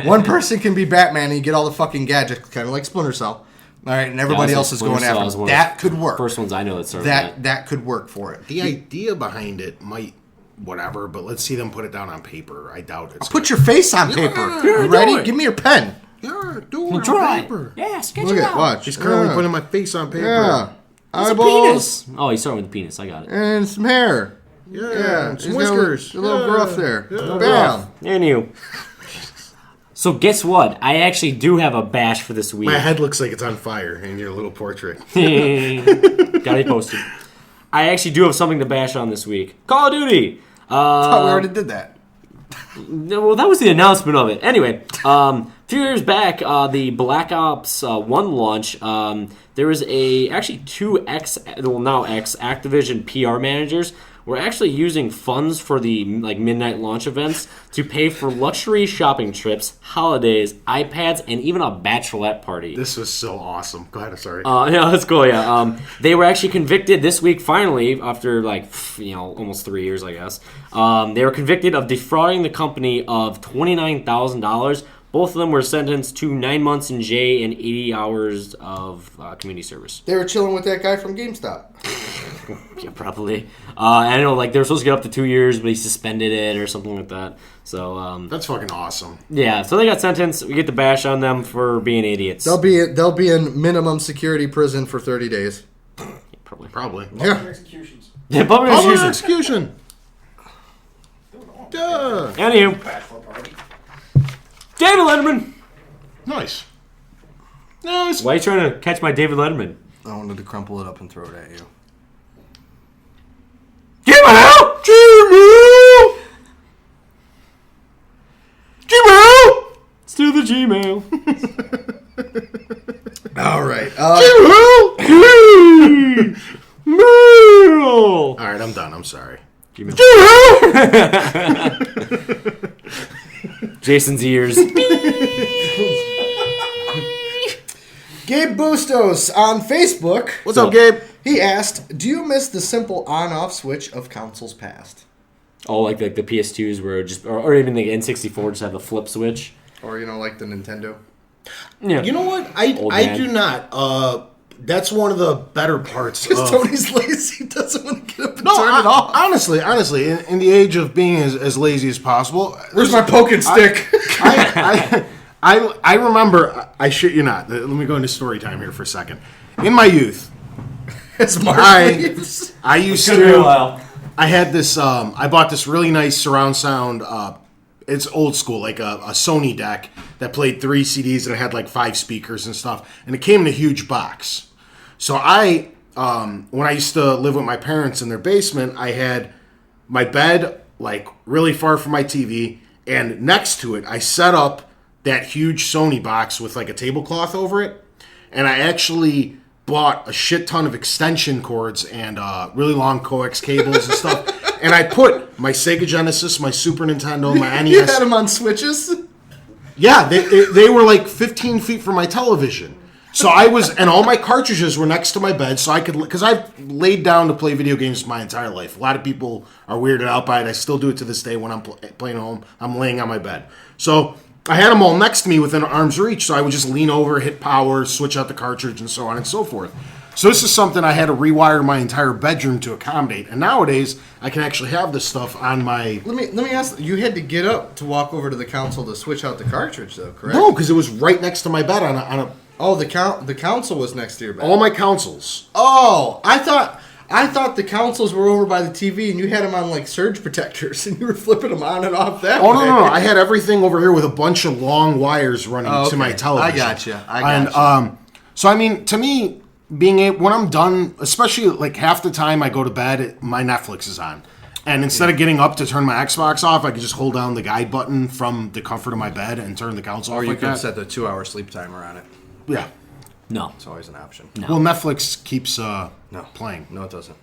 One person can be Batman and you get all the fucking gadgets, kind of like Splinter Cell. All right, and everybody else is going after him. That could work. First ones I know that started That could work for it. The idea behind it might, whatever, but let's see them put it down on paper. I doubt it's. Put your face on paper. Yeah, You do ready? it. Give me your pen. Yeah, do it Try on it. paper. Yes, get Look it at out. watch. She's currently Yeah. putting my face on paper. Yeah. It's a Eyeballs penis. Oh, he's starting with the penis. I got it. and some hair. Yeah, He's some got whiskers. A little Yeah. gruff there. Yeah. Bam. Anywho. So guess what? I actually do have a bash for this week. My head looks like it's on fire in your little portrait. Got it posted. I actually do have something to bash on this week. Call of Duty. Thought we already did that. Well, that was the announcement of it. Anyway, a few years back, the Black Ops 1 launch, there was actually two now Activision PR managers were actually using funds for the midnight launch events to pay for luxury shopping trips, holidays, iPads, and even a bachelorette party. This was so awesome. Go ahead, I'm sorry. Yeah, that's cool. Yeah, they were actually convicted this week. Finally, after almost 3 years, I guess, they were convicted of defrauding the company of $29,000 Both of them were sentenced to 9 months in jail and 80 hours of community service. They were chilling with that guy from GameStop. Yeah, probably. I know, like, they were supposed to get up to 2 years, but he suspended it or something like that. So, That's fucking awesome. yeah, so they got sentenced. We get the bash on them for being idiots. They'll be in minimum security prison for 30 days. Probably. Yeah. Executions. Yeah, public Public execution. execution. Duh. Anywho, Bachelor party. David Letterman. Nice. Nice. Why are you trying to catch my David Letterman? I wanted to crumple it up and throw it at you. Gmail! Gmail! Still the Gmail. All right. Mail! All right, I'm done. I'm sorry. Jason's ears. Gabe Bustos on Facebook. What's up, Gabe? He asked, "Do you miss the simple on-off switch of consoles past, Oh, like the PS2s were just, or even the N64 just have the flip switch. or like the Nintendo?" Yeah. You know what? Old I man. do not. That's one of the better parts. Because of... Tony's lazy, doesn't want to get up and No, turn it off. honestly, in the age of being as lazy as possible. Where's my poking stick? I remember. I shit you not. Let me go into story time here for a second. In my youth, It's Mark leaves. I used Could be a to. while. I had this. I bought this really nice surround sound. It's old school, like a Sony deck that played 3 CDs and it had like 5 speakers and stuff, and it came in a huge box. So when I used to live with my parents in their basement, I had my bed like really far from my TV, and next to it, I set up that huge Sony box with like a tablecloth over it, and I actually bought a shit ton of extension cords and really long coax cables and stuff, and I put my Sega Genesis, my Super Nintendo, my NES. You had them on switches? Yeah, they were like 15 feet from my television. So and all my cartridges were next to my bed, so I could, because I've laid down to play video games my entire life. A lot of people are weirded out by it. I still do it to this day when I'm playing at home. I'm laying on my bed. So I had them all next to me within arm's reach, so I would just lean over, hit power, switch out the cartridge, and so on and so forth. So this is something I had to rewire my entire bedroom to accommodate. And nowadays, I can actually have this stuff on my... Let me ask, you had to get up to walk over to the console to switch out the cartridge, though, correct? No, because it was right next to my bed on a Oh, the console was next to your bed. all my consoles. Oh, I thought the consoles were over by the TV and you had them on like surge protectors and you were flipping them on and off that way. Oh, no. I had everything over here with a bunch of long wires running Oh, to my okay. television. I gotcha. And, so, I mean, to me, when I'm done, especially like half the time I go to bed, my Netflix is on. And instead of getting up to turn my Xbox off, I could just hold down the guide button from the comfort of my bed and turn the console Or off you like could that. set the 2-hour sleep timer on it. Yeah. No. It's always an option. Well, Netflix keeps No. playing. No, it doesn't.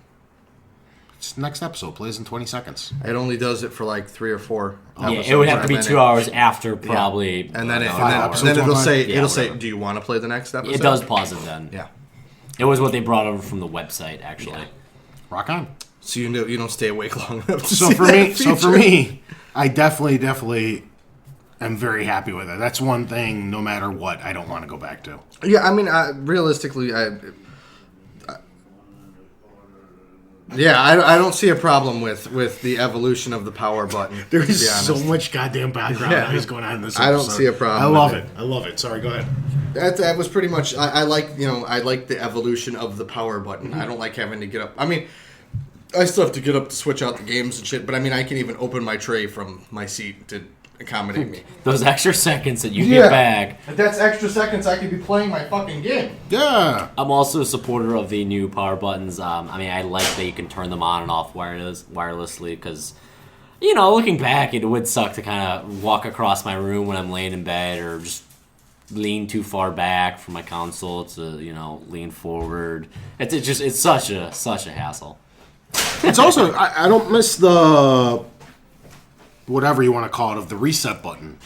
It's next episode plays in 20 seconds. It only does it for like 3 or 4 Yeah, episodes. it would have to be and then 2 hours after probably. And then, episodes then it'll online? say, Yeah, whatever. "Do you want to play the next episode?" It does pause it then. Yeah. It was what they brought over from the website, actually. Rock on. So you don't stay awake long enough to So see for that me, feature. I definitely am very happy with it. That's one thing, no matter what, I don't want to go back to. Yeah, I mean, realistically, I don't see a problem with the evolution of the power button. There to be is so honest. much goddamn background Yeah. noise going on in this I don't episode. see a problem I with love it. it. I love it. Sorry, go ahead. That was pretty much. I like the evolution of the power button. I don't like having to get up. I mean, I still have to get up to switch out the games and shit. But I mean, I can even open my tray from my seat to accommodate me. Those extra seconds that you get back. If that's extra seconds, I could be playing my fucking game. Yeah. I'm also a supporter of the new power buttons. I mean, I like that you can turn them on and off wirelessly because, looking back, it would suck to kind of walk across my room when I'm laying in bed or just lean too far back from my console to, lean forward. It's such a hassle. It's also, I don't miss the, whatever you want to call it, of the reset button.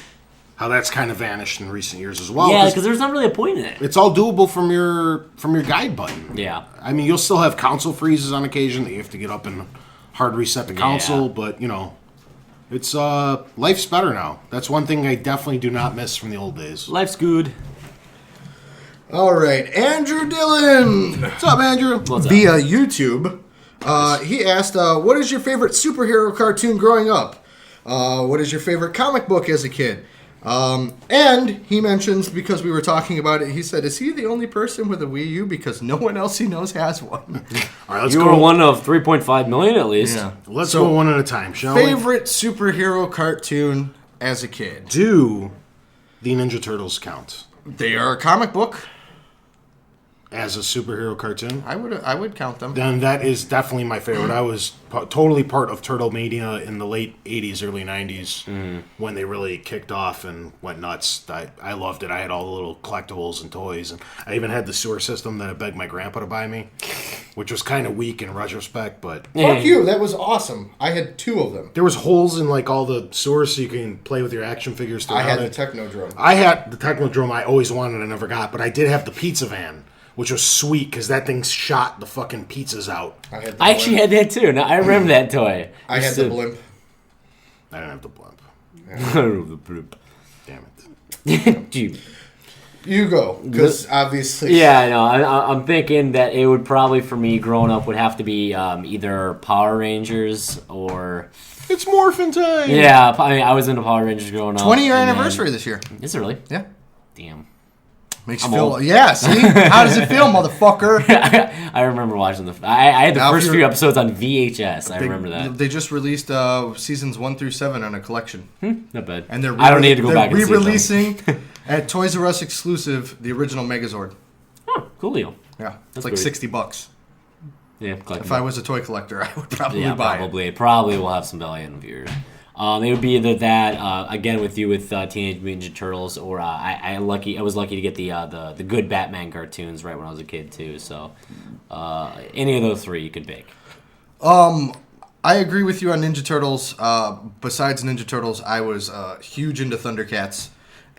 How that's kind of vanished in recent years as well. Yeah, because there's not really a point in it. It's all doable from your guide button. Yeah. I mean, you'll still have console freezes on occasion that you have to get up and hard reset the console, but It's life's better now. That's one thing I definitely do not miss from the old days. Life's good. All right, Andrew Dillon. What's up, Andrew? What's up? Via YouTube. He asked, what is your favorite superhero cartoon growing up? What is your favorite comic book as a kid? And he mentions, because we were talking about it, he said, is he the only person with a Wii U? Because no one else he knows has one. All right, let's You go. were one of 3.5 million at least. Yeah. Let's So, go one at a time, shall we? favorite superhero cartoon as a kid? Do the Ninja Turtles count They are a comic book. as a superhero cartoon? I would count them. Then that is definitely my favorite. I was totally part of Turtle Mania in the late 80s, early 90s when they really kicked off and went nuts. I loved it. I had all the little collectibles and toys. And I even had the sewer system that I begged my grandpa to buy me, which was kind of weak in retrospect, but Fuck you, that was awesome. I had 2 of them. there was holes in like all the sewers so you can play with your action figures throughout I had the it. Technodrome. I had the Technodrome I always wanted, I never got, but I did have the pizza van, which was sweet because that thing shot the fucking pizzas out. I had the I actually blimp. had that too. Now I remember that toy. I had the blimp. I didn't have the blimp. the blimp. Damn it. Gee. You go, because obviously... Yeah, no, I'm thinking that it would probably, for me, growing up, would have to be either Power Rangers or... It's morphin' time! Yeah, I mean, I was into Power Rangers growing up. 20-year and then- anniversary this year. Is it really? Yeah. Damn. Makes you I'm feel... old. Yeah, see? How does it feel, motherfucker? I remember watching I had the Now, if first you're- few episodes on VHS. I remember that. They just released seasons 1 through 7 on a collection. Not bad. And they're I don't need to go back and see them. re-releasing at Toys R Us exclusive the original Megazord. Oh, cool deal. Yeah, it's That's like great. $60. Yeah, If I was a toy collector, I would probably yeah, buy probably. Probably will have some value in viewers. It would be either that again with you with Teenage Mutant Ninja Turtles, or I was lucky to get the good Batman cartoons right when I was a kid too. So any of those 3 you could pick. it. I agree with you on Ninja Turtles. Besides Ninja Turtles, I was huge into Thundercats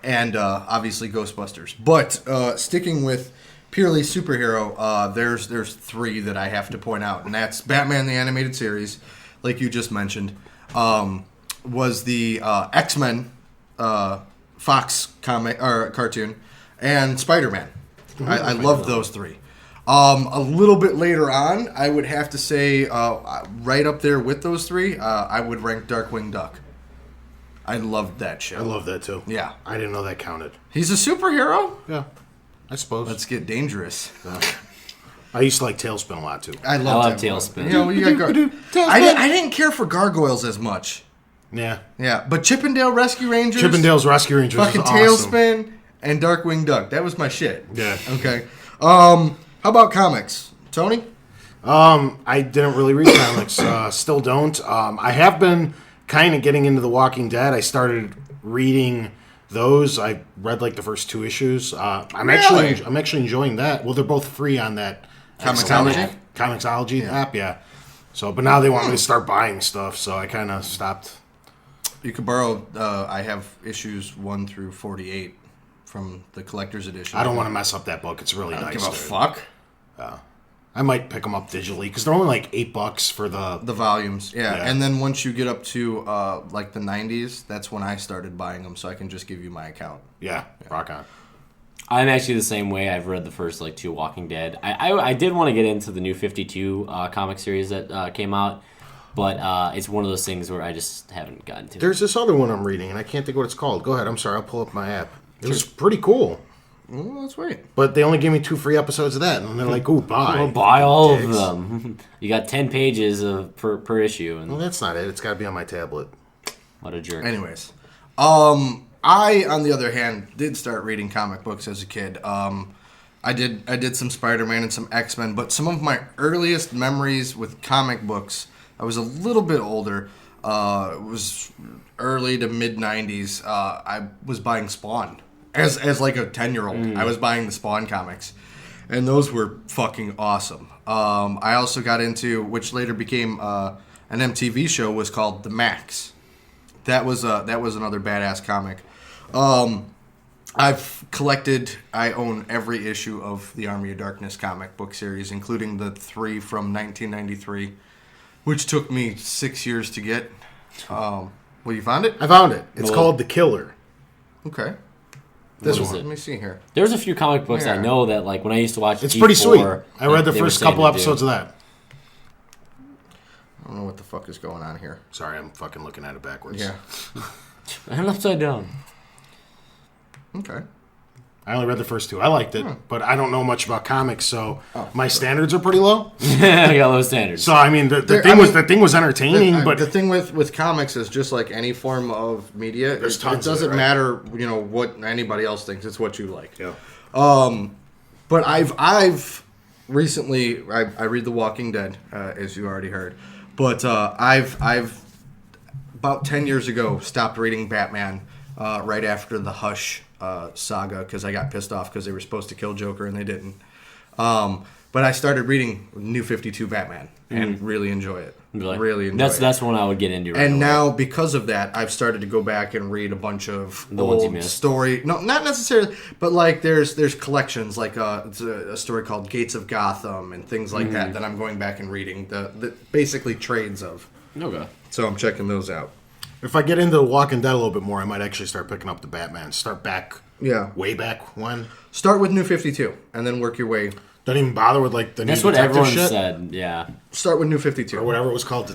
and obviously Ghostbusters. But sticking with purely superhero, there's 3 that I have to point out, and that's Batman the Animated Series, like you just mentioned. Was the X-Men Fox comic or cartoon, and Spider-Man. I love those 3. A little bit later on, I would have to say right up there with those 3, I would rank Darkwing Duck. I loved that show. I love that too. Yeah. I didn't know that counted. He's a superhero? Yeah, I suppose. Let's get dangerous. I used to like Tailspin a lot too. I love him. Tailspin. You know, you got I didn't care for Gargoyles as much. Yeah. Yeah, but Chippendale Rescue Rangers, Chippendale's Rescue Rangers fucking is awesome. Tailspin, and Darkwing Duck. That was my shit. Yeah. Okay. How about comics, Tony? I didn't really read comics. Still don't. I have been kind of getting into The Walking Dead. I started reading those. I read like the first 2 issues. I'm actually enjoying that. Well, they're both free on that Comixology app. Yeah. So, but now they want me to start buying stuff, so I kind of stopped. You could borrow. I have issues 1 through 48 from the collector's edition. I don't want to mess up that book. It's really I don't nice. give a dude. fuck. I might pick them up digitally because they're only like $8 for the. The volumes, yeah. Yeah. And then once you get up to like the 90s, that's when I started buying them, so I can just give you my account. Yeah, rock on. I'm actually the same way. I've read the first like 2 Walking Dead. I did want to get into the new 52 comic series that came out, but it's one of those things where I just haven't gotten to. There's this other one I'm reading, and I can't think what it's called. Go ahead. I'm sorry. I'll pull up my app. It was pretty cool, Well, let's wait. but they only gave me 2 free episodes of that, and they're like, "Ooh, buy." I'll buy all Dicks. of them. You got 10 pages per issue, and Well, that's not it. It's got to be on my tablet. what a jerk. Anyways, I, on the other hand, did start reading comic books as a kid. I did some Spider-Man and some X-Men, but some of my earliest memories with comic books, I was a little bit older. It was early to mid 90s. I was buying Spawn as like a 10-year-old. I was buying the Spawn comics, and those were fucking awesome. I also got into, which later became an MTV show, was called The Max. That was another badass comic. I own every issue of the Army of Darkness comic book series, including the 3 from 1993, which took me 6 years to get. Well, you found it? I found it. It's Well- called The Killer. Okay. This This one. Let me see here. There's a few comic books I Yeah. know that, like, when I used to watch It's G4, pretty sweet. I read the they were first saying couple to do. episodes of that. I don't know what the fuck is going on here. Sorry, I'm fucking looking at it backwards. Yeah. And upside down. Okay. I only read the first two. I liked it, but I don't know much about comics, so Oh, my standards are pretty low. I got low standards. So I mean, the There- thing I was mean, the thing was entertaining, but the thing with comics is just like any form of media. There's It tons of it, doesn't right? matter, what anybody else thinks. It's what you like. yeah. But I've recently I read The Walking Dead, as you already heard. But I've about 10 years ago stopped reading Batman right after the Hush saga because I got pissed off because they were supposed to kill Joker and they didn't. But I started reading New 52 Batman and really enjoy it. Really enjoy it. That's one I would get into. Right And away. now, because of that, I've started to go back and read a bunch of The ones you old missed. story. No, not necessarily, but like there's collections, like it's a story called Gates of Gotham and things like Mm-hmm. that I'm going back and reading the basically trades of. Okay. So I'm checking those out. If I get into Walking Dead a little bit more, I might actually start picking up the Batman. Start back, Yeah. way back when. Start with New 52 and then work your way. Don't even bother with like the That's new what detective everyone shit said. Yeah. Start with New 52. or whatever it was called.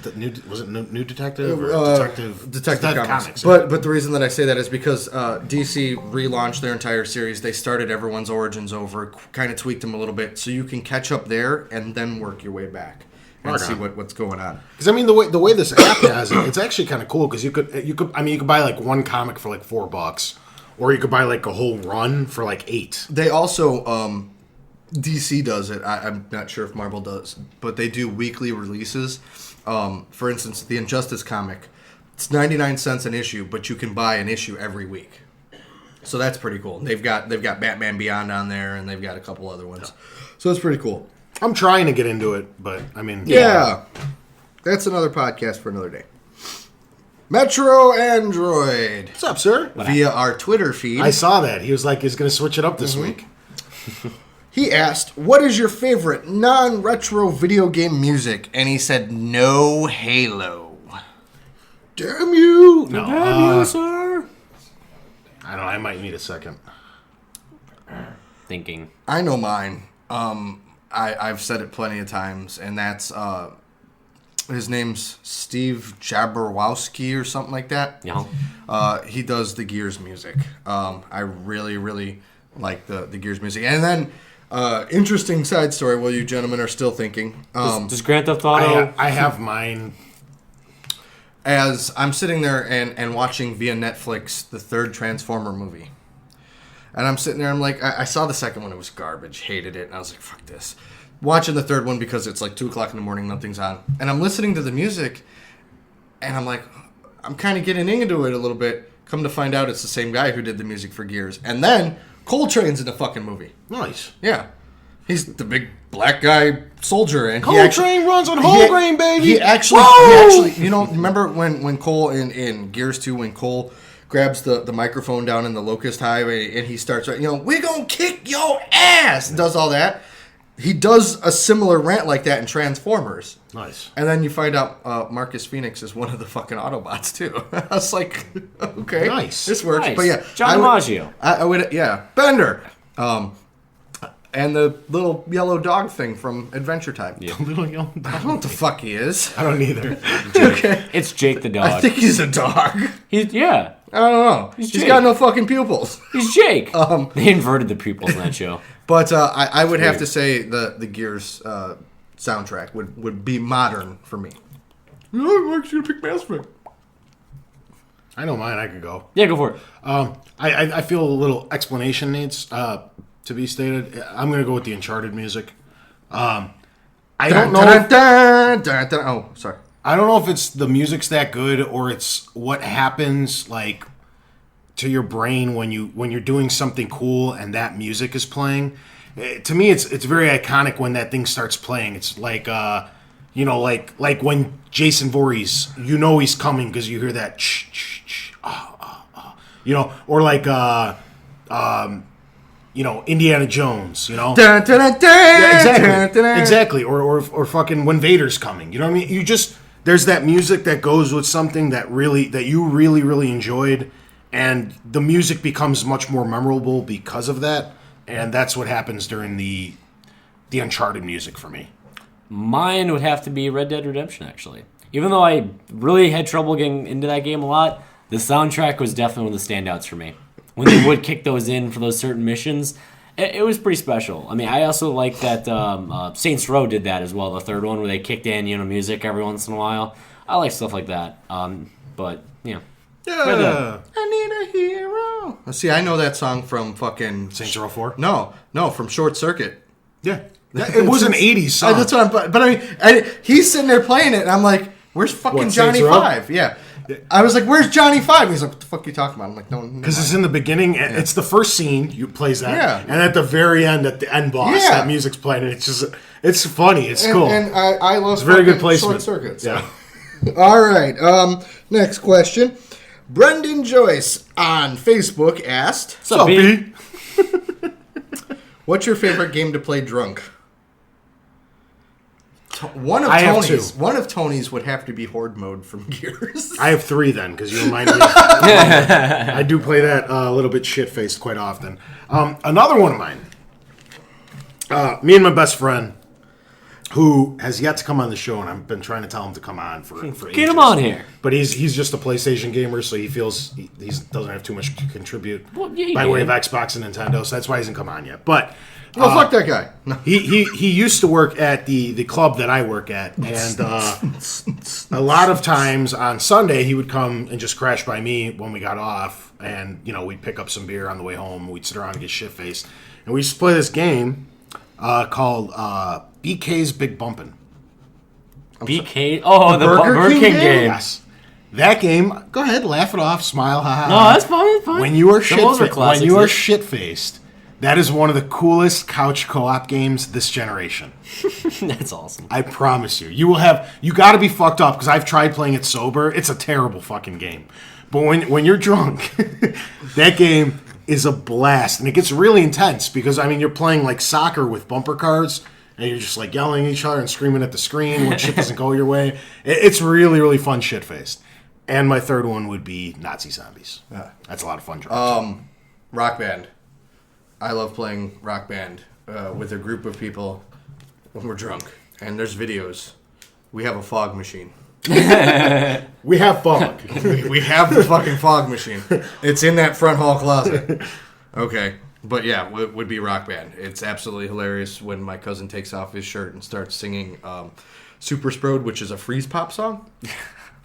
Was it new detective or Detective Comics. yeah. But the reason that I say that is because DC relaunched their entire series. They started everyone's origins over, kind of tweaked them a little bit, so you can catch up there and then work your way back and Okay. see what's going on. Because I mean, the way this app has it, it's actually kind of cool. Because you could buy like one comic for like $4, or you could buy like a whole run for like $8. They also DC does it. I'm not sure if Marvel does, but they do weekly releases. For instance, the Injustice comic, it's 99 cents an issue, but you can buy an issue every week. So that's pretty cool. They've got Batman Beyond on there, and they've got a couple other ones. So it's pretty cool. I'm trying to get into it, but I mean, Yeah. That's another podcast for another day. Metro Android What's up, sir? via our Twitter feed. I saw that he was like he's going to switch it up this week. He asked, "What is your favorite non-retro video game music?" And he said, "No Halo." Damn you! No, Damn you, sir. I don't know. I might need a second. Thinking. I know mine. I've said it plenty of times, and that's his name's Steve Jabrowski or something like that. Yeah. He does the Gears music. I really, really like the Gears music. And then, interesting side story while you gentlemen are still thinking. Does Grand Theft Auto? I have mine. As I'm sitting there and watching via Netflix the third Transformer movie. And I'm sitting there, I'm like, I saw the second one, it was garbage, hated it, and I was like, fuck this. Watching the third one because it's like 2 o'clock in the morning, nothing's on. And I'm listening to the music, and I'm like, I'm kind of getting into it a little bit. Come to find out it's the same guy who did the music for Gears. And then, Coltrane's in the fucking movie. Nice. Yeah. He's the big black guy soldier, and Coltrane runs on whole grain, baby. He actually, remember when Cole in Gears 2, when Cole grabs the microphone down in the Locust Highway and he starts, we gonna kick your ass, and does all that. He does a similar rant like that in Transformers. Nice. And then you find out Marcus Phoenix is one of the fucking Autobots too. I was like, okay, Nice. this works. Nice. But yeah, John DiMaggio. I would, yeah, Bender. And the little yellow dog thing from Adventure Time. Yeah. Little young I don't know what the fuck he is. I don't either. Okay. It's Jake the dog. I think he's a dog. Yeah. I don't know. He's Jake. got no fucking pupils. He's Jake. They inverted the pupils in that show. But I would have to say the Gears soundtrack would be modern for me. I'm actually gonna pick Mass Effect. I know mine. I could go. Yeah, go for it. I feel a little explanation needs to be stated. I'm going to go with the Uncharted music. I don't know. Oh, sorry. I don't know if it's the music's that good or it's what happens like to your brain when you're doing something cool and that music is playing. To me, it's very iconic when that thing starts playing. It's like like when Jason Voorhees, he's coming because you hear that or like Indiana Jones, Yeah, exactly. Or fucking when Vader's coming. You know what I mean? there's that music that goes with something that you really enjoyed, and the music becomes much more memorable because of that, and that's what happens during the Uncharted music for me. Mine would have to be Red Dead Redemption, actually. Even though I really had trouble getting into that game a lot, the soundtrack was definitely one of the standouts for me. When they would kick those in for those certain missions, it was pretty special. I mean, I also like that Saints Row did that as well, the third one, where they kicked in, music every once in a while. I like stuff like that. But, Yeah. I need a hero. See, I know that song from fucking Saints Row 4? No, from Short Circuit. Yeah. It was an 80s song. That's what but I mean, he's sitting there playing it, and I'm like, where's fucking What, Johnny Saints Row? 5? Yeah. I was like, where's Johnny 5? He's like, what the fuck are you talking about? I'm like, no. Because it's in the beginning. It's the first scene. You plays that. Yeah. And at the very end, at the end boss, Yeah. that music's playing. And it's funny. It's cool. And I love very good fucking placement. Short Circuit. So. Yeah. All right. Next question. Brendan Joyce on Facebook asked, what's up, B? what's your favorite game to play drunk? One of I have Tony's. two. One of Tony's would have to be Horde mode from Gears. I have 3 then, because you remind me. I do play that a little bit shit-faced quite often. Another one of mine. Me and my best friend, who has yet to come on the show, and I've been trying to tell him to come on for ages. Get him on here. But he's just a PlayStation gamer, so he feels he doesn't have too much to contribute Well, yeah, by you way can. of Xbox and Nintendo, so that's why he hasn't come on yet. But No, fuck that guy. No. he used to work at the club that I work at, and a lot of times on Sunday he would come and just crash by me when we got off, and we'd pick up some beer on the way home. We'd sit around and get shit faced, and we used to play this game called BK's Big Bumpin'. BK? Oh, the Burger King game. Yes, that game. Go ahead, laugh it off, smile, ha ha. No, that's fine. That's fine. When you are Some of those are classics. shit faced, that is one of the coolest couch co-op games this generation. That's awesome. I promise you. You got to be fucked up, because I've tried playing it sober. It's a terrible fucking game. But when you're drunk, that game is a blast, and it gets really intense because you're playing like soccer with bumper cars, and you're just like yelling at each other and screaming at the screen when shit doesn't go your way. It's really, really fun shit faced. And my third one would be Nazi Zombies. That's a lot of fun drunk. Rock Band. I love playing Rock Band with a group of people when we're drunk. And there's videos. We have a fog machine. We have fog. We have the fucking fog machine. It's in that front hall closet. Okay. But yeah, would be Rock Band. It's absolutely hilarious when my cousin takes off his shirt and starts singing Super Sprode, which is a freeze pop song.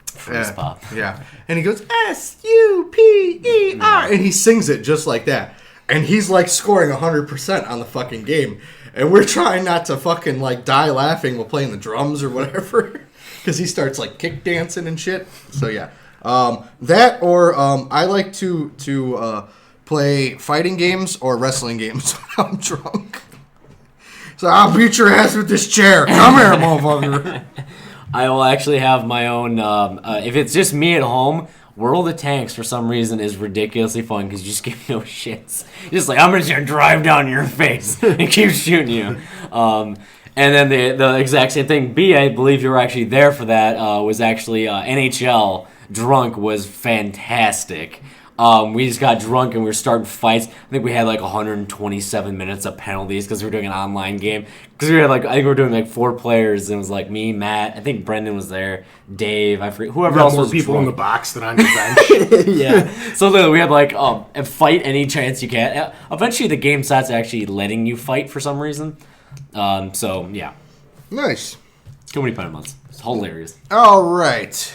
Freeze pop. Yeah. And he goes, S-U-P-E-R. And he sings it just like that. And he's like scoring 100% on the fucking game. And we're trying not to fucking like die laughing while playing the drums or whatever. Because he starts like kick dancing and shit. So yeah. That or I like to play fighting games or wrestling games when I'm drunk. So I'll beat your ass with this chair. Come here, motherfucker. I will actually have my own. If it's just me at home, World of Tanks for some reason is ridiculously fun because you just give no shits. Just like, I'm just gonna drive down your face and keep shooting you. And then the exact same thing. B, I believe you were actually there for that. Was actually NHL drunk was fantastic. We just got drunk and we were starting fights. I think we had like 127 minutes of penalties because we were doing an online game. Because we had I think we were doing like 4 players, and it was like me, Matt, I think Brendan was there, Dave, I forget, whoever else more was people drunk. in the box than on your bench. Yeah. So literally we had a fight any chance you can. Eventually the game starts actually letting you fight for some reason. So yeah. Nice. Too many penalties. It's hilarious. All right.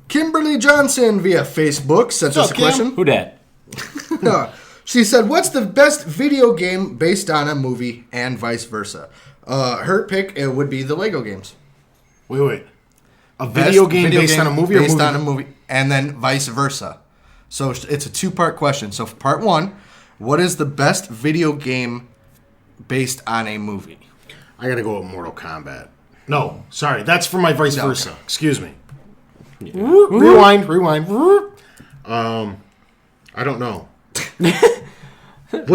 Kimberly Johnson via Facebook sent us a Kim? question. Who dat? She said, what's the best video game based on a movie and vice versa? Her pick would be the Lego games. Wait. A video game based on a movie or based movie? on a movie, and then vice versa. So it's a 2-part question. So for part 1, what is the best video game based on a movie? I gotta go with Mortal Kombat. No, sorry, that's for my vice versa. Okay. Excuse me. Rewind. I don't know. What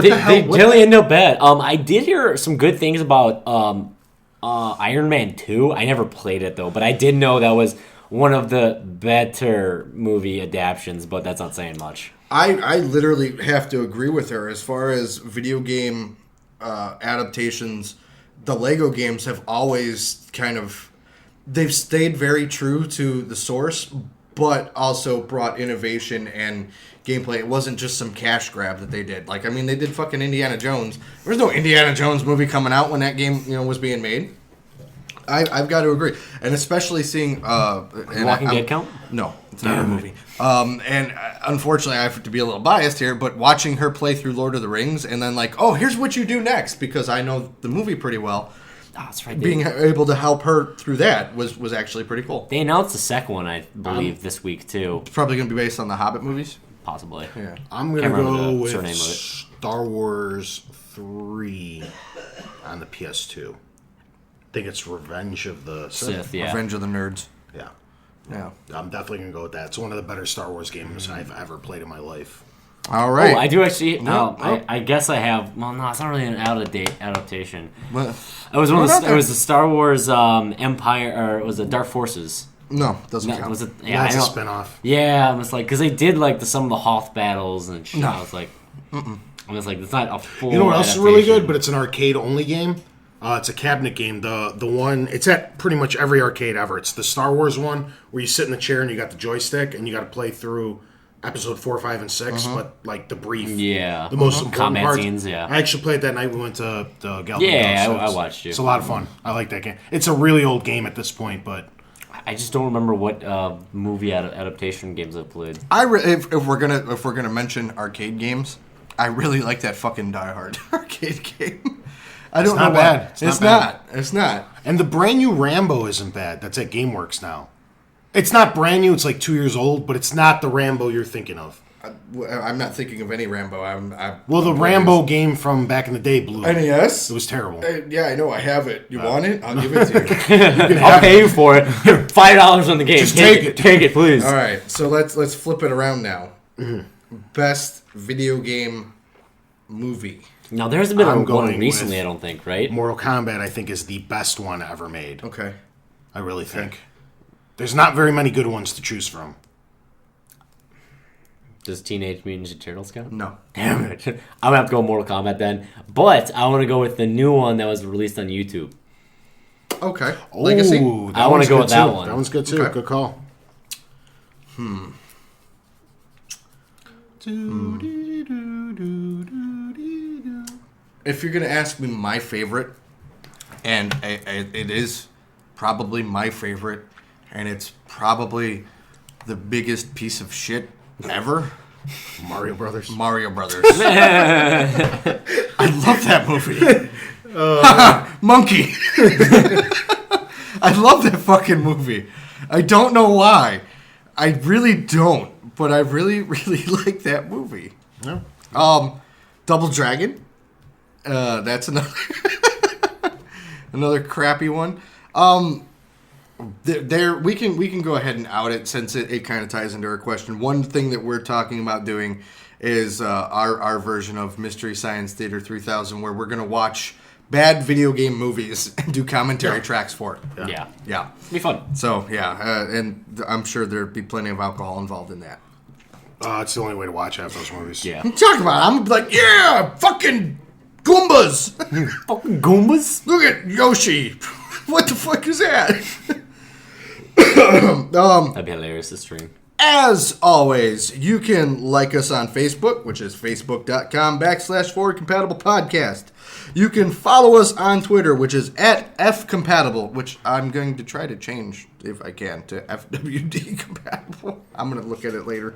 the hell? They generally end up bad. I did hear some good things about Iron Man 2. I never played it though, but I did know that was one of the better movie adaptions. But that's not saying much. I literally have to agree with her as far as video game adaptations. The Lego games have always they've stayed very true to the source, but also brought innovation and gameplay. It wasn't just some cash grab that they did. Like, I mean, they did fucking Indiana Jones. There was no Indiana Jones movie coming out when that game, was being made. I've got to agree, and especially seeing Walking Dead count? No, it's not a movie. And unfortunately, I have to be a little biased here, but watching her play through Lord of the Rings, and then like, oh, here's what you do next, because I know the movie pretty well. Oh, that's right. Being able to help her through that was actually pretty cool. They announced the second one, I believe, this week too. It's probably going to be based on the Hobbit movies. Possibly. Yeah. I'm going to Can't remember go the with surname of it. Star Wars 3 on the PS2. I think it's Revenge of the Sith, yeah. Revenge of the Nerds. Yeah. Yeah. I'm definitely going to go with that. It's one of the better Star Wars games I've ever played in my life. All right. Oh, I do actually. No. I guess I have. Well, no, it's not really an out-of-date adaptation. What? It was one of the, it was the Star Wars Empire, or it was the Dark Forces. No, doesn't No, count. was it? Yeah, That's I a don't- spin-off. Yeah, I was like, because they did like some of the Hoth battles and shit. No. I was like, I was like, it's not a full. You know what else is really adaptation. good, but it's an arcade-only game? It's a cabinet game. The one, it's at pretty much every arcade ever. It's the Star Wars one where you sit in the chair and you got the joystick and you got to play through episode 4, 5, and 6, but like the brief, Yeah. the most important Combat parts. scenes, yeah. I actually played that night we went to the Galvin. Yeah, so I it's- watched you. It's a lot of fun. I like that game. It's a really old game at this point, but I just don't remember what movie adaptation games I've played. If we're gonna mention arcade games, I really like that fucking Die Hard arcade game. I don't not know why. bad. It's not bad. It's not. and the brand new Rambo isn't bad. That's at GameWorks now. It's not brand new. It's like 2 years old, but it's not the Rambo you're thinking of. I'm not thinking of any Rambo. Well, the Rambo game from back in the day blew. NES. It was terrible. Yeah, I know. I have it. You want it? I'll give it to you. I'll pay you for it. Here, $5 on the game. Just take it. Take it, please. All right. So let's flip it around now. Best video game movie. Now, there hasn't been I'm one going recently, with- I don't think, right? Mortal Kombat, I think, is the best one ever made. Okay. I really think. There's not very many good ones to choose from. Does Teenage Mutant Ninja Turtles count? No. Damn it. I'm going to have to go Mortal Kombat then. But I want to go with the new one that was released on YouTube. Okay. Legacy. Ooh, I wanna one's go good with that too. one. That one's good too. Okay. Good call. If you're gonna ask me my favorite, and it is probably my favorite, and it's probably the biggest piece of shit ever. Mario Brothers. Mario Brothers. I love that movie. Monkey. I love that fucking movie. I don't know why. I really don't, but I really, really like that movie. Yeah. Double Dragon. That's another another crappy one. There we can go ahead and out it since it kind of ties into our question. One thing that we're talking about doing is our version of Mystery Science Theater 3000, where we're gonna watch bad video game movies and do commentary tracks for it. Yeah. Yeah. It'll be fun. So yeah, and I'm sure there'd be plenty of alcohol involved in that. It's the only way to watch half those movies. Yeah. I'm talking about. I'm like, yeah, fucking Goombas. Fucking Goombas? Look at Yoshi. What the fuck is that? That'd be hilarious to stream. As always, you can like us on Facebook, which is facebook.com/forwardcompatible podcast. You can follow us on Twitter, which is @fcompatible, which I'm going to try to change, if I can, to FWD compatible. I'm going to look at it later.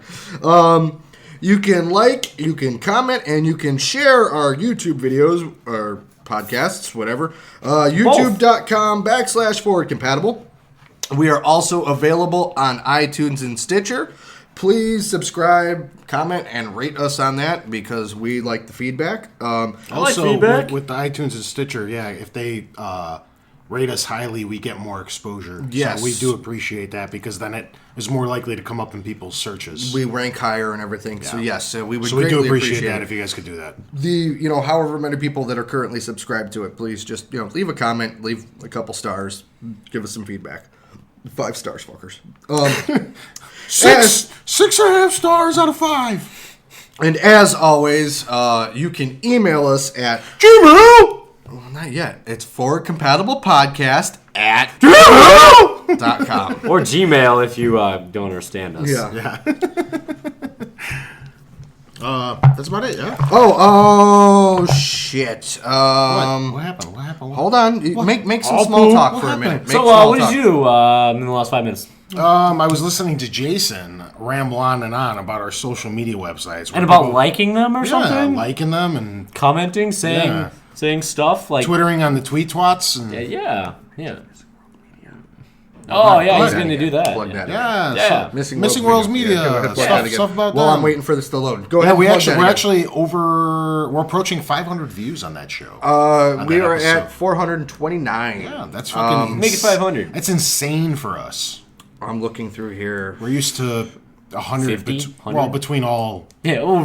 You can like, you can comment, and you can share our YouTube videos, or podcasts, whatever. YouTube.com/forwardcompatible. We are also available on iTunes and Stitcher. Please subscribe, comment, and rate us on that because we like the feedback. Also, feedback. with the iTunes and Stitcher, yeah, if they rate us highly, we get more exposure. Yes. So we do appreciate that because then it is more likely to come up in people's searches. We rank higher and everything. So yes, we would. So we do greatly appreciate that it. if you guys could do that. However many people that are currently subscribed to it, please just leave a comment, leave a couple stars, give us some feedback. 5 stars, fuckers. 6.5 stars out of 5. And as always, you can email us at Gmail. well, not yet. It's forwardcompatiblepodcast at .com. Or Gmail if you don't understand us. Yeah. That's about it. Yeah. Oh shit. What happened? Hold on. Make some small talk for a minute. Make So small what did talk. you do in the last 5 minutes? I was listening to Jason ramble on and on about our social media websites. And about liking them or yeah, something? liking them and Commenting, saying Yeah. saying stuff like twittering on the tweet twats. And, yeah. Oh yeah, he's Plug going to do that. Plug that in. yeah. Yeah. So Missing Worlds Media. Yeah, go ahead, plug stuff, that again. stuff about While them. I'm waiting for this to load. Go Yeah, ahead. we're and actually we're approaching 500 views on that show. We that are episode. at 429. Yeah, that's fucking Make it 500. That's insane for us. I'm looking through here. We're used to 100, 50, 100? well, between all. Yeah, well,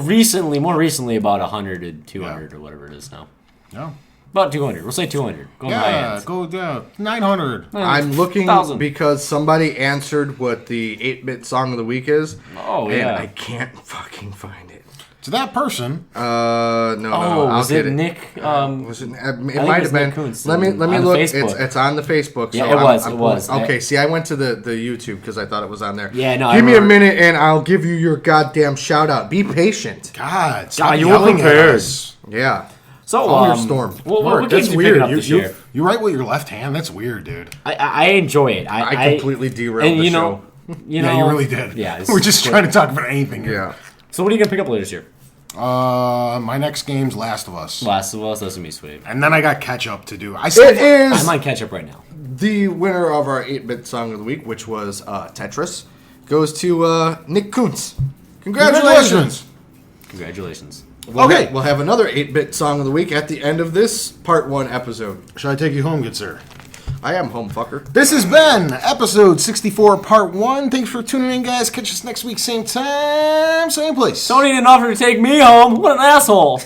more recently, about 100 to 200 or whatever it is now. Yeah. About 200. We'll say 200. Go high Yeah, end. go 900. I'm looking 1,000. because somebody answered what the 8-bit song of the week is. Oh, and yeah. I can't fucking find it. To that person, No, Oh, I'll was get it Nick? Was it? It think might it have was been. Nick Kuntz Let me on look. Facebook. It's on the Facebook. Yeah, so it was, I'm it was. Okay, see, I went to the YouTube because I thought it was on there. Yeah, no, I Give me a remember. minute and I'll give you your goddamn shout out. Be patient. God, stop God, you were yelling at prepared. us. Yeah. Oh, So, Thunderstorm. What games That's you weird. picking up this year? You write with your left hand? That's weird, dude. I enjoy it. I completely derailed and the you show. know, you know, Yeah, you really did. Yeah, We're just trying to talk about anything here. Yeah. So what are you gonna pick up later this year? My next game's Last of Us. Last of Us. That's gonna be sweet. And then I got catch up to do. It I is might catch up right now. the winner of our 8-bit song of the week, which was Tetris, goes to Nick Kuntz. Congratulations. Congratulations. Okay. We'll have another 8-bit song of the week at the end of this part 1 episode. Shall I take you home, good sir? I am home, fucker. This has been episode 64, part 1. Thanks for tuning in, guys. Catch us next week, same time, same place. Tony didn't offer to take me home. What an asshole.